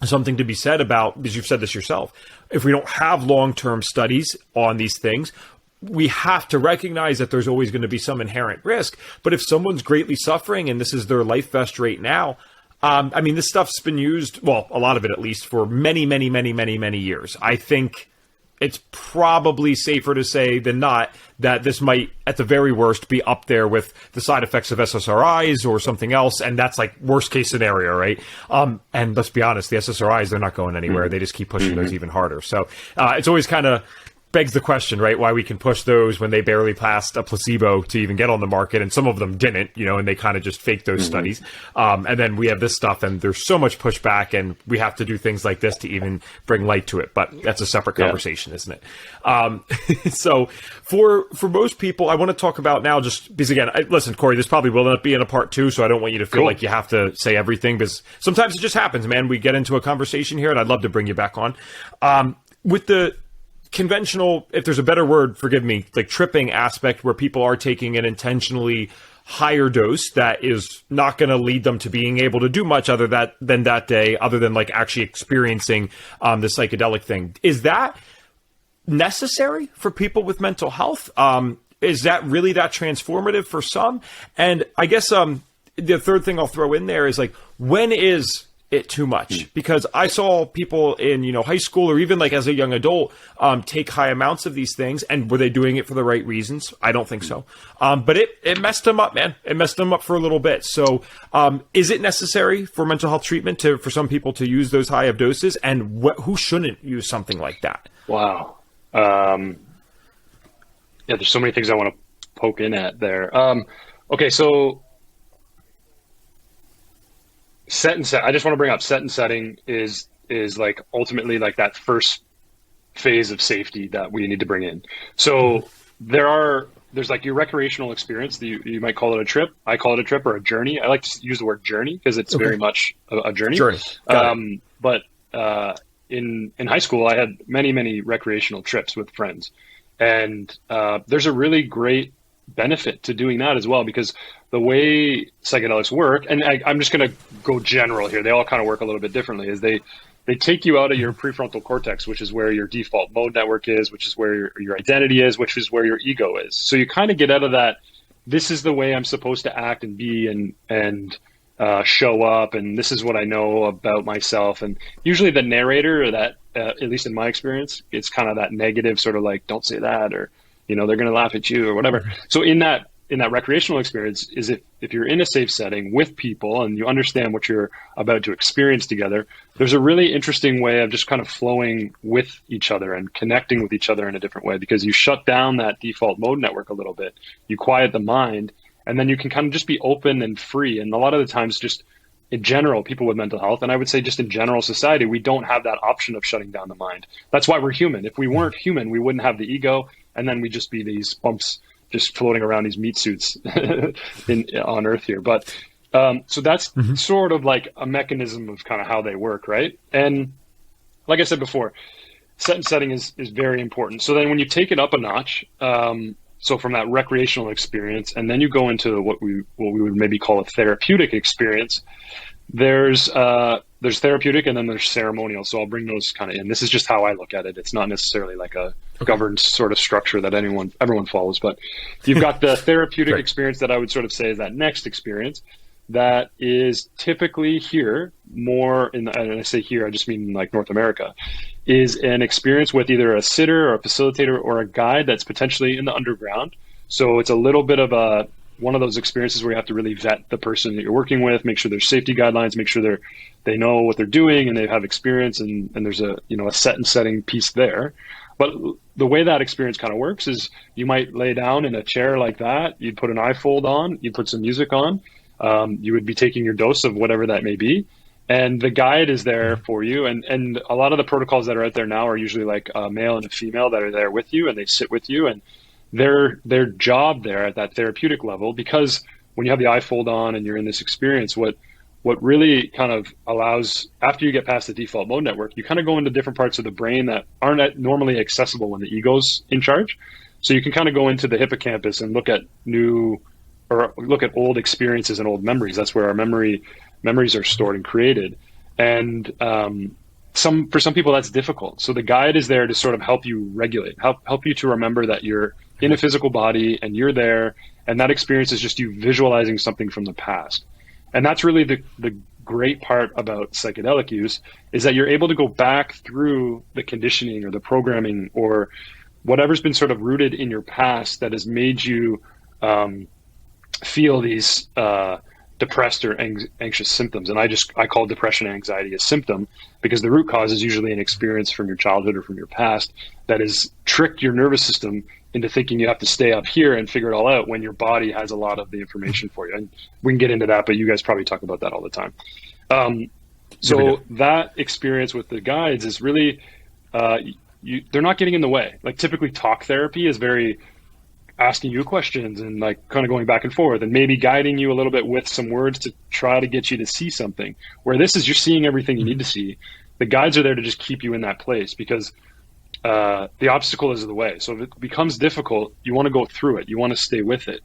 something to be said about, because you've said this yourself, if we don't have long-term studies on these things, we have to recognize that there's always going to be some inherent risk. But if someone's greatly suffering and this is their life vest right now, this stuff's been used, well, a lot of it at least, for many, many, many, many, many years. I think it's probably safer to say than not that this might, at the very worst, be up there with the side effects of SSRIs or something else. And that's like worst case scenario, right? And let's be honest, the SSRIs, they're not going anywhere. They just keep pushing those even harder. So it's always kind of begs the question, right? Why we can push those when they barely passed a placebo to even get on the market, and some of them didn't, and they kind of just faked those studies. And then we have this stuff, and there's so much pushback, and we have to do things like this to even bring light to it. But that's a separate conversation, isn't it? So for most people, I want to talk about now, just because again, listen, Cory, this probably will not be in a part 2, so I don't want you to feel like you have to say everything, because sometimes it just happens, man. We get into a conversation here, and I'd love to bring you back on. With the conventional, if there's a better word, forgive me, like tripping aspect, where people are taking an intentionally higher dose that is not going to lead them to being able to do much other than that day, other than like actually experiencing the psychedelic thing. Is that necessary for people with mental health? Is that really that transformative for some? And I guess the third thing I'll throw in there is like, when is it too much? Because I saw people in high school, or even like as a young adult, take high amounts of these things. And were they doing it for the right reasons? I don't think so. But it messed them up, man. It messed them up for a little bit. So is it necessary for mental health treatment for some people to use those high of doses? And who shouldn't use something like that? Wow. There's so many things I want to poke in at there. Okay, so set and set. I just want to bring up set and setting is like ultimately like that first phase of safety that we need to bring in. So there's like your recreational experience. You might call it a trip. I call it a trip or a journey. I like to use the word journey because it's very much a journey. But in high school, I had many recreational trips with friends, and there's a really great benefit to doing that as well, because the way psychedelics work, and I'm just going to go general here, they all kind of work a little bit differently, is they take you out of your prefrontal cortex, which is where your default mode network is, which is where your identity is, which is where your ego is. So you kind of get out of that, this is the way I'm supposed to act and be and show up, and this is what I know about myself. And usually the narrator, or that at least in my experience, it's kind of that negative sort of like, don't say that, or they're going to laugh at you or whatever. So in that recreational experience is if you're in a safe setting with people and you understand what you're about to experience together, there's a really interesting way of just kind of flowing with each other and connecting with each other in a different way, because you shut down that default mode network a little bit, you quiet the mind, and then you can kind of just be open and free. And a lot of the times, just in general, people with mental health, and I would say just in general society, we don't have that option of shutting down the mind. That's why we're human. If we weren't human, we wouldn't have the ego, and then we'd just be these bumps just floating around these meat suits on Earth here. But so that's sort of like a mechanism of kind of how they work, right? And like I said before, set and setting is very important. So then when you take it up a notch, so from that recreational experience, and then you go into what we would maybe call a therapeutic experience, there's therapeutic and then there's ceremonial. So I'll bring those kind of in. This is just how I look at it. It's not necessarily like a governed sort of structure that everyone follows, but you've got the therapeutic experience that I would sort of say is that next experience that is typically here more and I say here, I just mean like North America, is an experience with either a sitter or a facilitator or a guide that's potentially in the underground. So it's a little bit of one of those experiences where you have to really vet the person that you're working with, make sure there's safety guidelines, make sure they know what they're doing and they have experience, and there's a set and setting piece there. But the way that experience kind of works is you might lay down in a chair like that, you'd put an iFold on, you'd put some music on, you would be taking your dose of whatever that may be, and the guide is there for you. And a lot of the protocols that are out there now are usually like a male and a female that are there with you, and they sit with you, and their job there at that therapeutic level, because when you have the iFold on and you're in this experience, what really kind of allows, after you get past the default mode network, you kind of go into different parts of the brain that aren't normally accessible when the ego's in charge. So you can kind of go into the hippocampus and look at old experiences and old memories. That's where our memories are stored and created. And for some people that's difficult. So the guide is there to sort of help you regulate, help you to remember that you're in a physical body and you're there, and that experience is just you visualizing something from the past. And that's really the great part about psychedelic use, is that you're able to go back through the conditioning or the programming or whatever's been sort of rooted in your past that has made you feel these depressed or anxious symptoms. And I call depression and anxiety a symptom, because the root cause is usually an experience from your childhood or from your past that has tricked your nervous system into thinking you have to stay up here and figure it all out when your body has a lot of the information for you. And we can get into that, but you guys probably talk about that all the time. So that experience with the guides is really, they're not getting in the way. Like typically talk therapy is very asking you questions and like kind of going back and forth and maybe guiding you a little bit with some words to try to get you to see something, where this is you're seeing everything you need to see. The guides are there to just keep you in that place, because the obstacle is the way. So if it becomes difficult, you want to go through it. You want to stay with it.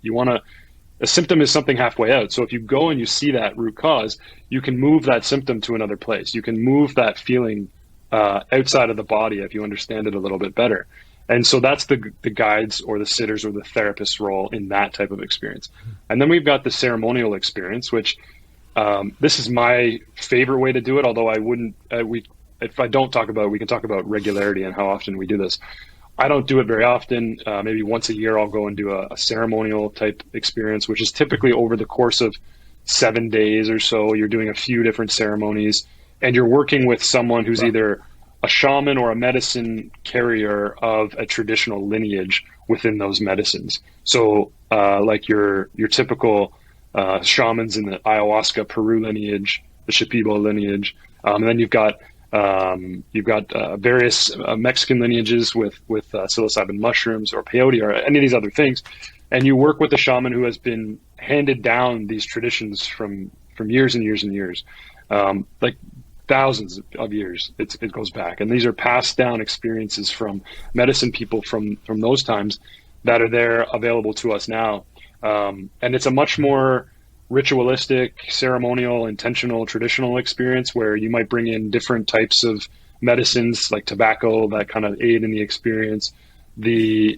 A symptom is something halfway out. So if you go and you see that root cause, you can move that symptom to another place. You can move that feeling outside of the body if you understand it a little bit better. And so that's the guides or the sitters or the therapist's role in that type of experience. And then we've got the ceremonial experience, which this is my favorite way to do it. Although I wouldn't, if I don't talk about it, we can talk about regularity and how often we do this. I don't do it very often. Maybe once a year, I'll go and do a ceremonial type experience, which is typically over the course of 7 days or so. You're doing a few different ceremonies, and you're working with someone who's either a shaman or a medicine carrier of a traditional lineage within those medicines. So like your typical shamans in the ayahuasca Peru lineage, the Shipibo lineage, and then you've got various Mexican lineages with psilocybin mushrooms or peyote or any of these other things, and you work with a shaman who has been handed down these traditions from years and years and years, like thousands of years. It goes back, and these are passed down experiences from medicine people from those times that are there available to us now, and it's a much more ritualistic, ceremonial, intentional, traditional experience where you might bring in different types of medicines like tobacco that kind of aid in the experience. The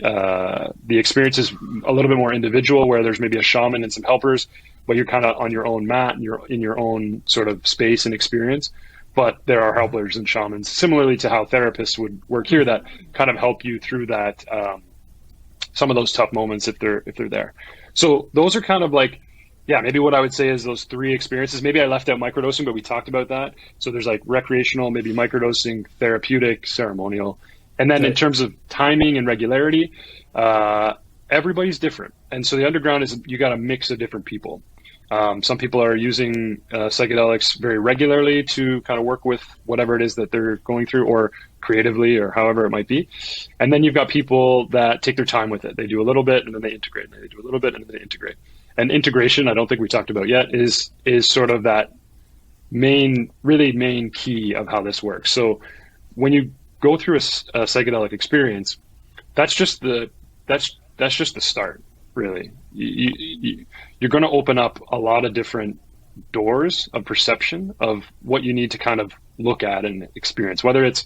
experience is a little bit more individual, where there's maybe a shaman and some helpers, but you're kind of on your own mat and you're in your own sort of space and experience. But there are helpers and shamans, similarly to how therapists would work here, that kind of help you through that, some of those tough moments if they're there. So those are kind of like, maybe what I would say is those three experiences. Maybe I left out microdosing, but we talked about that. So there's like recreational, maybe microdosing, therapeutic, ceremonial. And then in terms of timing and regularity, everybody's different. And so the underground is, you got a mix of different people. Some people are using psychedelics very regularly to kind of work with whatever it is that they're going through, or creatively, or however it might be. And then you've got people that take their time with it. They do a little bit and then they integrate. And they do a little bit and then they integrate. And integration, I don't think we talked about yet, is sort of that really main key of how this works. So when you go through a psychedelic experience, that's just the start, really. You're going to open up a lot of different doors of perception of what you need to kind of look at and experience, whether it's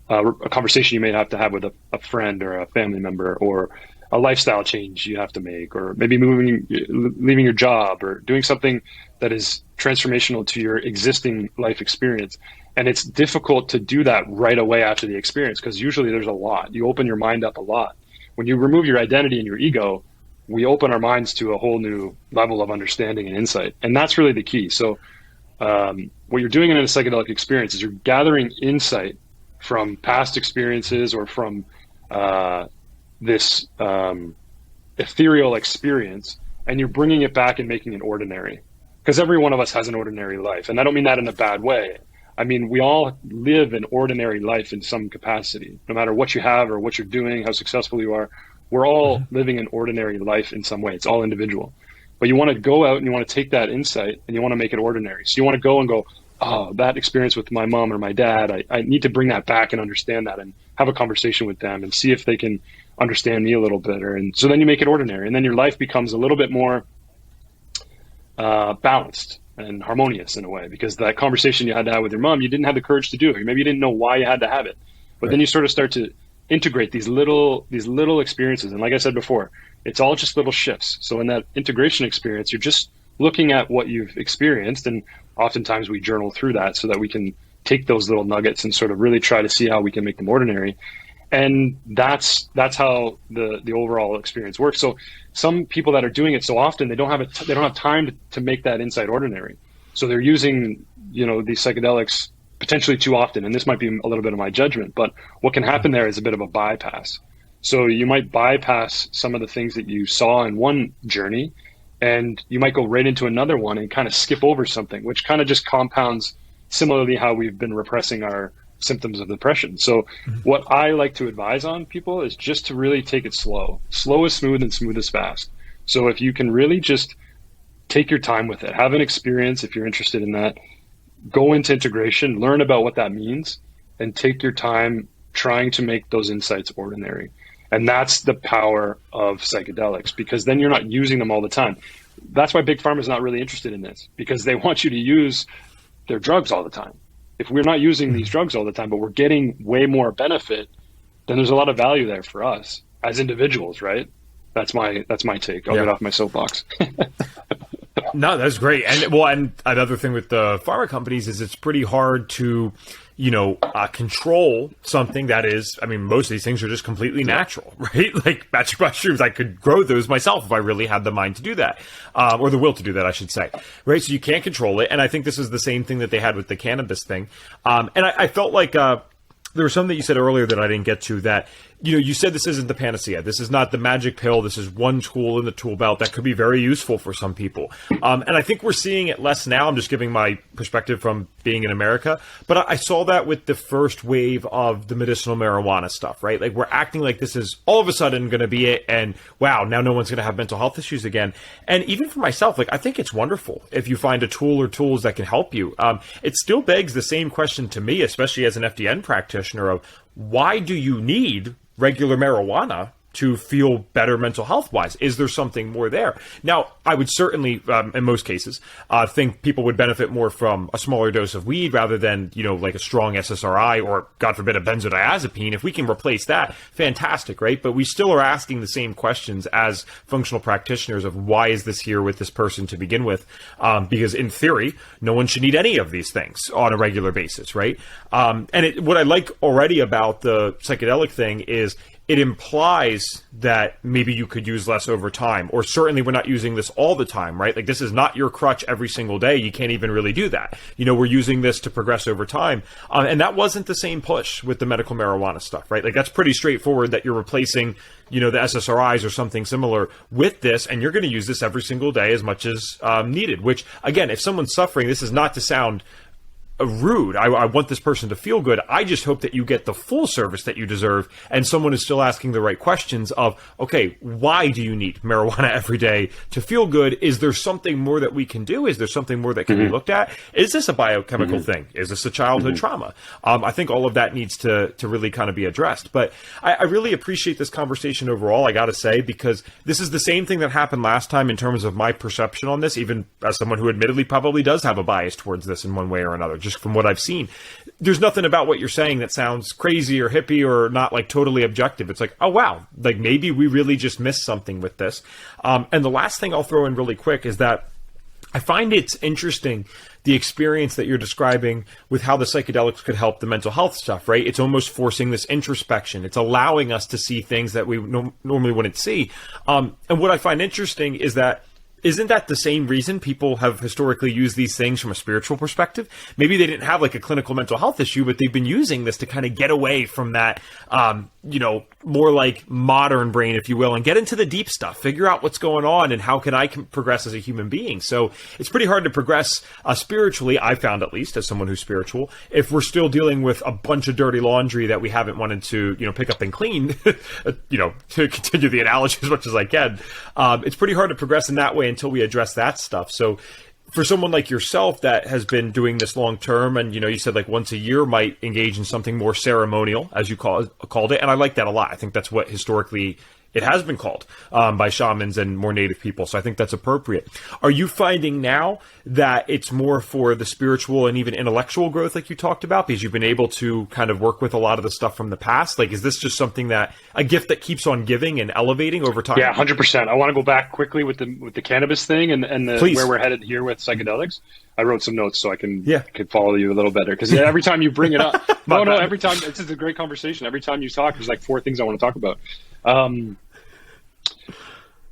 a conversation you may have to have with a friend or a family member, or a lifestyle change you have to make, or maybe leaving your job, or doing something that is transformational to your existing life experience. And it's difficult to do that right away after the experience, because usually there's a lot. You open your mind up a lot. When you remove your identity and your ego, we open our minds to a whole new level of understanding and insight. And that's really the key. So what you're doing in a psychedelic experience is you're gathering insight from past experiences, or from this ethereal experience, and you're bringing it back and making it ordinary. Because every one of us has an ordinary life. And I don't mean that in a bad way. I mean, we all live an ordinary life in some capacity. No matter what you have or what you're doing, how successful you are, we're all living an ordinary life in some way. It's all individual. But you want to go out and you want to take that insight and you want to make it ordinary. So you want to go and go, oh, that experience with my mom or my dad, I need to bring that back and understand that, and have a conversation with them and see if they can understand me a little better. And so then you make it ordinary, and then your life becomes a little bit more balanced and harmonious in a way, because that conversation you had to have with your mom, you didn't have the courage to do it, or maybe you didn't know why you had to have it. But then you sort of start to integrate these little experiences. And like I said before, it's all just little shifts. So in that integration experience, you're just looking at what you've experienced, and oftentimes we journal through that so that we can take those little nuggets and sort of really try to see how we can make them ordinary. And that's how the overall experience works. So some people that are doing it so often, they don't have time to make that insight ordinary. So they're using, these psychedelics potentially too often. And this might be a little bit of my judgment, but what can happen there is a bit of a bypass. So you might bypass some of the things that you saw in one journey, and you might go right into another one and kind of skip over something, which kind of just compounds similarly how we've been repressing our symptoms of depression. So what I like to advise on people is just to really take it slow. Slow is smooth and smooth is fast. So if you can really just take your time with it, have an experience if you're interested in that, go into integration, learn about what that means, and take your time trying to make those insights ordinary. And that's the power of psychedelics, because then you're not using them all the time. That's why Big Pharma is not really interested in this, because they want you to use their drugs all the time. If we're not using these drugs all the time, but we're getting way more benefit, then there's a lot of value there for us as individuals, right? That's my take. I'll get off my soapbox. No, that's great. And another thing with the pharma companies is it's pretty hard to, control something that is, most of these things are just completely natural, right? Like magic mushrooms, I could grow those myself if I really had the mind to do that, or the will to do that, I should say, right? So you can't control it. And I think this is the same thing that they had with the cannabis thing. And I felt like there was something that you said earlier that I didn't get to that, you said this isn't the panacea. This is not the magic pill. This is one tool in the tool belt that could be very useful for some people. And I think we're seeing it less now. I'm just giving my perspective from being in America. But I saw that with the first wave of the medicinal marijuana stuff, right? Like we're acting like this is all of a sudden going to be it. And wow, now no one's going to have mental health issues again. And even for myself, I think it's wonderful if you find a tool or tools that can help you. It still begs the same question to me, especially as an FDN practitioner, of why do you need regular marijuana to feel better mental health wise? Is there something more there? Now, I would certainly, in most cases, think people would benefit more from a smaller dose of weed rather than, like a strong SSRI or, God forbid, a benzodiazepine. If we can replace that, fantastic, right? But we still are asking the same questions as functional practitioners of why is this here with this person to begin with? Because in theory, no one should need any of these things on a regular basis, right? What I like already about the psychedelic thing is it implies that maybe you could use less over time, or certainly we're not using this all the time, right? Like this is not your crutch every single day. You can't even really do that. We're using this to progress over time. And that wasn't the same push with the medical marijuana stuff, right? Like that's pretty straightforward that you're replacing, the SSRIs or something similar with this, and you're going to use this every single day as much as needed, which again, if someone's suffering, this is not to sound rude. I want this person to feel good. I just hope that you get the full service that you deserve, and someone is still asking the right questions of, okay, why do you need marijuana every day to feel good? Is there something more that we can do? Is there something more that can be looked at? Is this a biochemical thing? Is this a childhood trauma? I think all of that needs to really kind of be addressed. But I really appreciate this conversation overall, I got to say, because this is the same thing that happened last time in terms of my perception on this, even as someone who admittedly probably does have a bias towards this in one way or another, just from what I've seen. There's nothing about what you're saying that sounds crazy or hippie or not like totally objective. It's like, oh wow, like maybe we really just missed something with this. And the last thing I'll throw in really quick is that I find it's interesting, the experience that you're describing with how the psychedelics could help the mental health stuff, right? It's almost forcing this introspection. It's allowing us to see things that we normally wouldn't see. And what I find interesting is that isn't that the same reason people have historically used these things from a spiritual perspective? Maybe they didn't have like a clinical mental health issue, but they've been using this to kind of get away from that, more like modern brain, if you will, and get into the deep stuff, figure out what's going on and how can I progress as a human being. So it's pretty hard to progress spiritually, I found, at least as someone who's spiritual, if we're still dealing with a bunch of dirty laundry that we haven't wanted to, pick up and clean, to continue the analogy as much as I can. It's pretty hard to progress in that way until we address that stuff. So for someone like yourself that has been doing this long term, and you said like once a year might engage in something more ceremonial, as you called it, and I like that a lot. I think that's what historically it has been called by shamans and more native people. So I think that's appropriate. Are you finding now that it's more for the spiritual and even intellectual growth like you talked about, because you've been able to kind of work with a lot of the stuff from the past? Like, is this just something a gift that keeps on giving and elevating over time? Yeah, 100%. I want to go back quickly with the cannabis thing and where we're headed here with psychedelics. I wrote some notes so I can follow you a little better, because every time you bring it up, every time, it's just a great conversation. Every time you talk, there's like 4 things I want to talk about.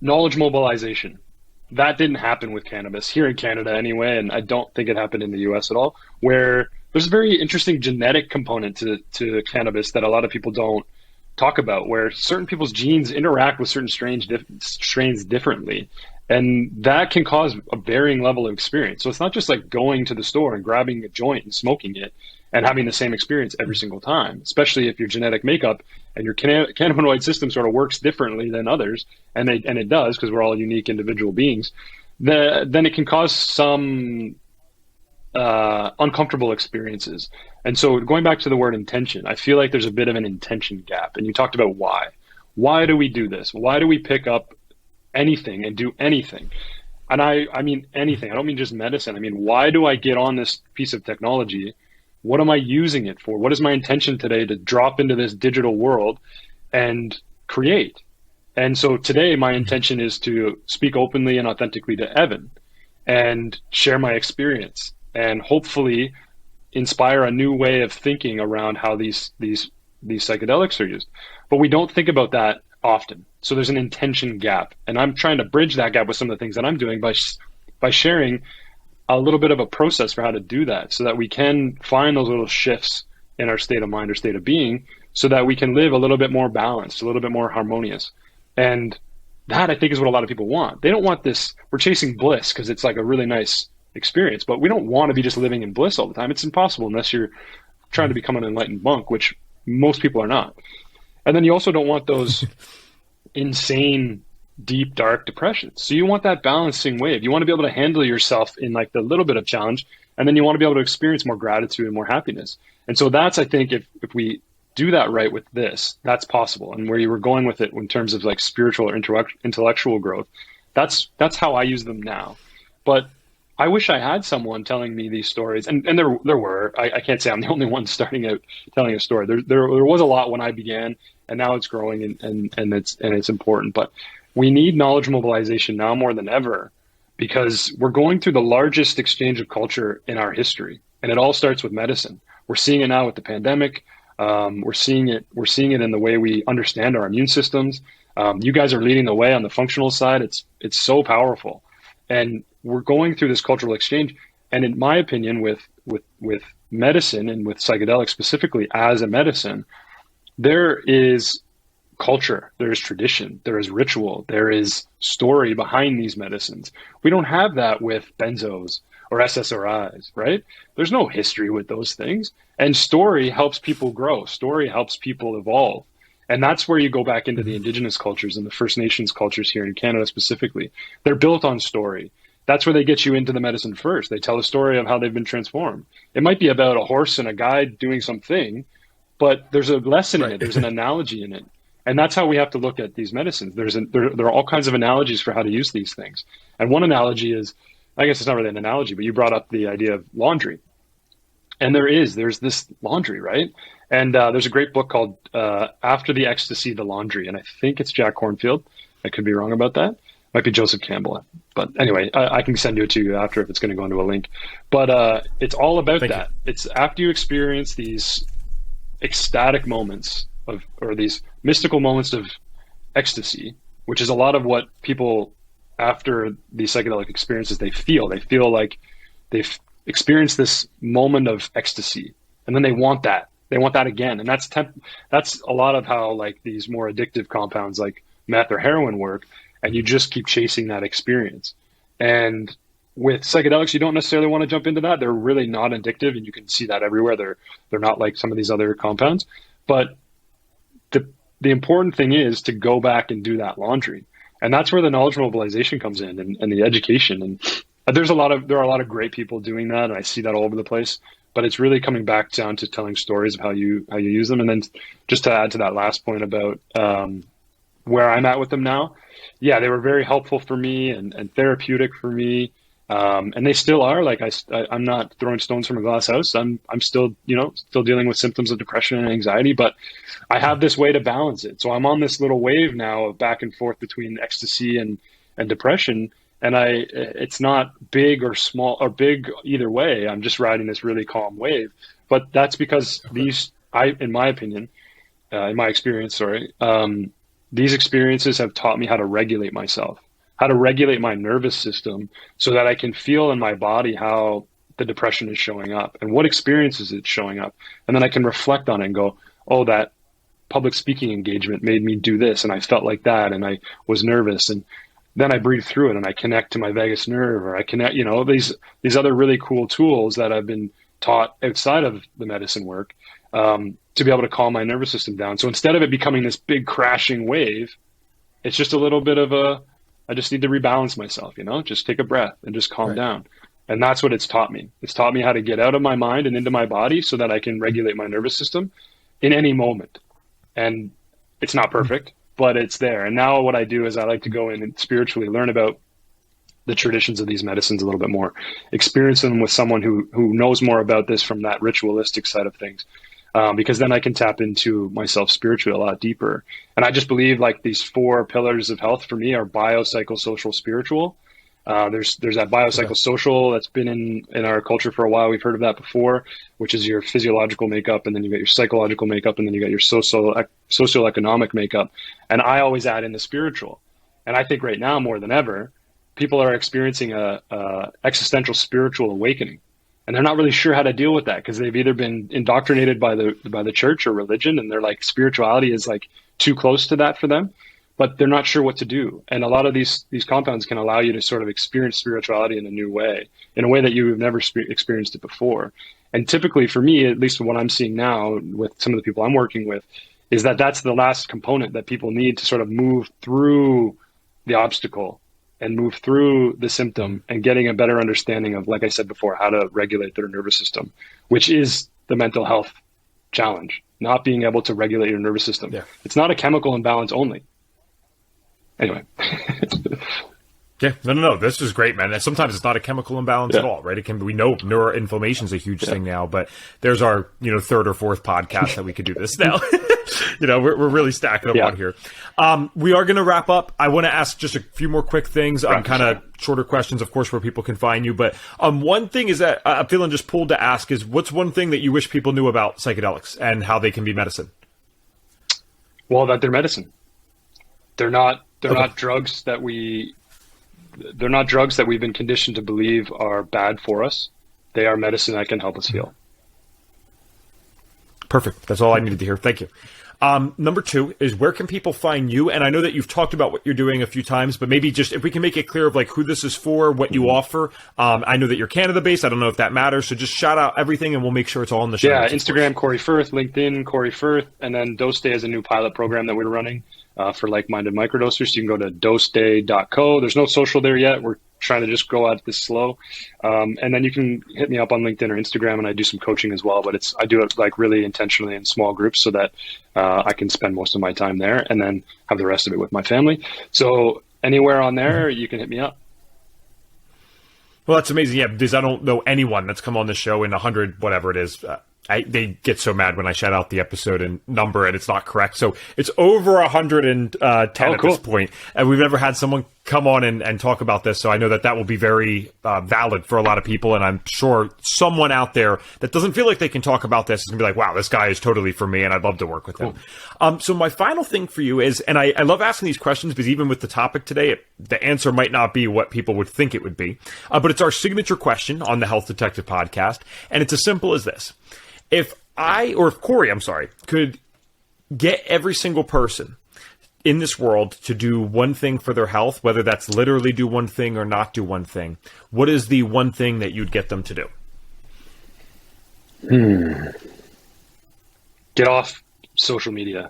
Knowledge mobilization. That didn't happen with cannabis here in Canada anyway, and I don't think it happened in the US at all, where there's a very interesting genetic component to cannabis that a lot of people don't talk about, where certain people's genes interact with certain strains differently. And that can cause a varying level of experience. So it's not just like going to the store and grabbing a joint and smoking it and having the same experience every single time, especially if your genetic makeup and your cannabinoid system sort of works differently than others, and it does, because we're all unique individual beings. Then it can cause some uncomfortable experiences. And so going back to the word intention, I feel like there's a bit of an intention gap. And you talked about why. Why do we do this? Why do we pick up anything and do anything? And I mean anything. I don't mean just medicine. I mean, why do I get on this piece of technology? What am I using it for? What is my intention today to drop into this digital world and create? And so today my intention is to speak openly and authentically to Evan and share my experience and hopefully inspire a new way of thinking around how these psychedelics are used. But we don't think about that often. So there's an intention gap, and I'm trying to bridge that gap with some of the things that I'm doing by sharing a little bit of a process for how to do that, so that we can find those little shifts in our state of mind or state of being, so that we can live a little bit more balanced, a little bit more harmonious. And that, I think, is what a lot of people want. They don't want this, we're chasing bliss because it's like a really nice experience, but we don't want to be just living in bliss all the time. It's impossible unless you're trying to become an enlightened monk, which most people are not. And then you also don't want those insane, deep, dark depressions. So you want that balancing wave. You want to be able to handle yourself in like the little bit of challenge, and then you want to be able to experience more gratitude and more happiness. And so that's, I think, if we do that right with this, that's possible. And where you were going with it in terms of like spiritual or intellectual growth, that's how I use them now. But I wish I had someone telling me these stories, and there were. I can't say I'm the only one starting out telling a story. There was a lot when I began, and now it's growing and it's important. But we need knowledge mobilization now more than ever, because we're going through the largest exchange of culture in our history, and it all starts with medicine. We're seeing it now with the pandemic. We're seeing it in the way we understand our immune systems. You guys are leading the way on the functional side. It's so powerful, and we're going through this cultural exchange. And in my opinion, with medicine and with psychedelics specifically as a medicine, there is culture, there is tradition, there is ritual, there is story behind these medicines. We don't have that with benzos or SSRIs, right? There's no history with those things. And story helps people grow. Story helps people evolve. And that's where you go back into the indigenous cultures and the First Nations cultures here in Canada specifically. They're built on story. That's where they get you into the medicine first. They tell a story of how they've been transformed. It might be about a horse and a guide doing something, but there's a lesson in it. There's an analogy in it. And that's how we have to look at these medicines. There are all kinds of analogies for how to use these things. And one analogy is, I guess it's not really an analogy, but you brought up the idea of laundry. And there's this laundry, right? And there's a great book called After the Ecstasy, the Laundry. And I think it's Jack Kornfield. I could be wrong about that. Might be Joseph Campbell. But anyway, I can send it to you after if it's going to go into a link. But it's all about that. It's after you experience these ecstatic moments or these mystical moments of ecstasy, which is a lot of what people after these psychedelic experiences, they feel like they've experienced this moment of ecstasy, and then they want that again. And that's a lot of how like these more addictive compounds like meth or heroin work. And you just keep chasing that experience. And with psychedelics, you don't necessarily want to jump into that. They're really not addictive, and you can see that everywhere. They're not like some of these other compounds. But the important thing is to go back and do that laundry. And that's where the knowledge mobilization comes in, and the education. And there are a lot of great people doing that, and I see that all over the place. But it's really coming back down to telling stories of how you use them. And then just to add to that last point about where I'm at with them now, yeah, they were very helpful for me and therapeutic for me. And they still are. Like I'm not throwing stones from a glass house. I'm still, still dealing with symptoms of depression and anxiety, but I have this way to balance it. So I'm on this little wave now of back and forth between ecstasy and depression. And it's not big or small or big either way. I'm just riding this really calm wave. But that's because in my opinion, in my experience, these experiences have taught me how to regulate myself, how to regulate my nervous system so that I can feel in my body how the depression is showing up and what experiences it's showing up. And then I can reflect on it and go, oh, that public speaking engagement made me do this. And I felt like that. And I was nervous. And then I breathe through it and I connect to my vagus nerve, or I connect, these other really cool tools that I've been taught outside of the medicine work, to be able to calm my nervous system down. So instead of it becoming this big crashing wave, it's just a little bit of I just need to rebalance myself, just take a breath and just calm down. And that's what it's taught me. It's taught me how to get out of my mind and into my body so that I can regulate my nervous system in any moment. And it's not perfect, but it's there. And now what I do is I like to go in and spiritually learn about the traditions of these medicines a little bit more, experience them with someone who knows more about this from that ritualistic side of things. Because then I can tap into myself spiritually a lot deeper. And I just believe like these 4 pillars of health for me are bio, psycho, social, spiritual. There's that biopsychosocial that's been in our culture for a while. We've heard of that before, which is your physiological makeup, and then you got your psychological makeup, and then you got your socioeconomic makeup. And I always add in the spiritual. And I think right now more than ever, people are experiencing a existential spiritual awakening. And they're not really sure how to deal with that because they've either been indoctrinated by the church or religion, and they're like spirituality is like too close to that for them, but they're not sure what to do. And a lot of these compounds can allow you to sort of experience spirituality in a new way, in a way that you've never experienced it before. And typically for me, at least what I'm seeing now with some of the people I'm working with, is that that's the last component that people need to sort of move through the obstacle and move through the symptom and getting a better understanding of, like I said before, how to regulate their nervous system, which is the mental health challenge, not being able to regulate your nervous system. Yeah. It's not a chemical imbalance only. Anyway. Yeah, no. This is great, man. And sometimes it's not a chemical imbalance at all, right? It can be, we know neuroinflammation is a huge thing now, but there's our, 3rd or 4th podcast that we could do this now. We're really stacking up on here. We are going to wrap up. I want to ask just a few more quick things, kind of shorter questions, of course, where people can find you. But one thing is that I'm feeling just pulled to ask is, what's one thing that you wish people knew about psychedelics and how they can be medicine? Well, that they're medicine. They're not drugs that they're not drugs that we've been conditioned to believe are bad for us. They are medicine that can help us heal. Perfect. That's all I needed to hear. Thank you. Number 2 is, where can people find you? And I know that you've talked about what you're doing a few times, but maybe just if we can make it clear of like who this is for, what you offer. I know that you're Canada-based. I don't know if that matters. So just shout out everything and we'll make sure it's all in the show. Yeah, Instagram, Cory Firth, LinkedIn, Cory Firth, and then Dose Day is a new pilot program that we're running for like-minded microdosers. You can go to doseday.co. There's no social there yet. We're trying to just go at this slow. And then you can hit me up on LinkedIn or Instagram, and I do some coaching as well, but I do it like really intentionally in small groups so that I can spend most of my time there and then have the rest of it with my family. So anywhere on there, you can hit me up. Well, that's amazing. Yeah, because I don't know anyone that's come on this show in 100, whatever it is. They get so mad when I shout out the episode and number and it's not correct. So it's over 110 at this point. And we've never had someone come on and talk about this. So I know that will be very valid for a lot of people. And I'm sure someone out there that doesn't feel like they can talk about this is going to be like, wow, this guy is totally for me and I'd love to work with him. So my final thing for you is, and I love asking these questions because even with the topic today, the answer might not be what people would think it would be. But it's our signature question on the Health Detective podcast. And it's as simple as this. If Cory, could get every single person in this world to do one thing for their health, whether that's literally do one thing or not do one thing, what is the one thing that you'd get them to do? Get off social media.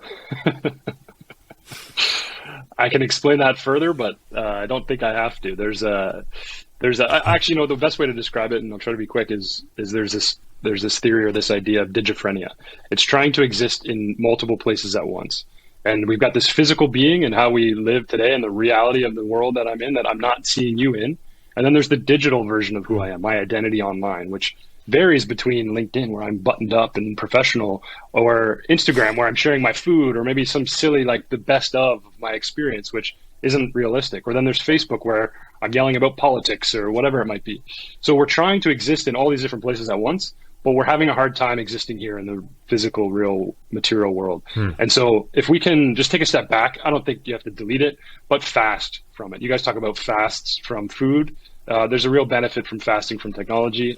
I can explain that further, but I don't think I have to. Actually, the best way to describe it, and I'll try to be quick, is there's this theory or this idea of digiphrenia. It's trying to exist in multiple places at once. And we've got this physical being and how we live today and the reality of the world that I'm in that I'm not seeing you in. And then there's the digital version of who I am, my identity online, which varies between LinkedIn, where I'm buttoned up and professional, or Instagram, where I'm sharing my food, or maybe some silly, like the best of my experience, which isn't realistic. Or then there's Facebook, where I'm yelling about politics or whatever it might be. So we're trying to exist in all these different places at once, but we're having a hard time existing here in the physical, real, material world. And so if we can just take a step back, I don't think you have to delete it, but fast from it. You guys talk about fasts from food. There's a real benefit from fasting from technology.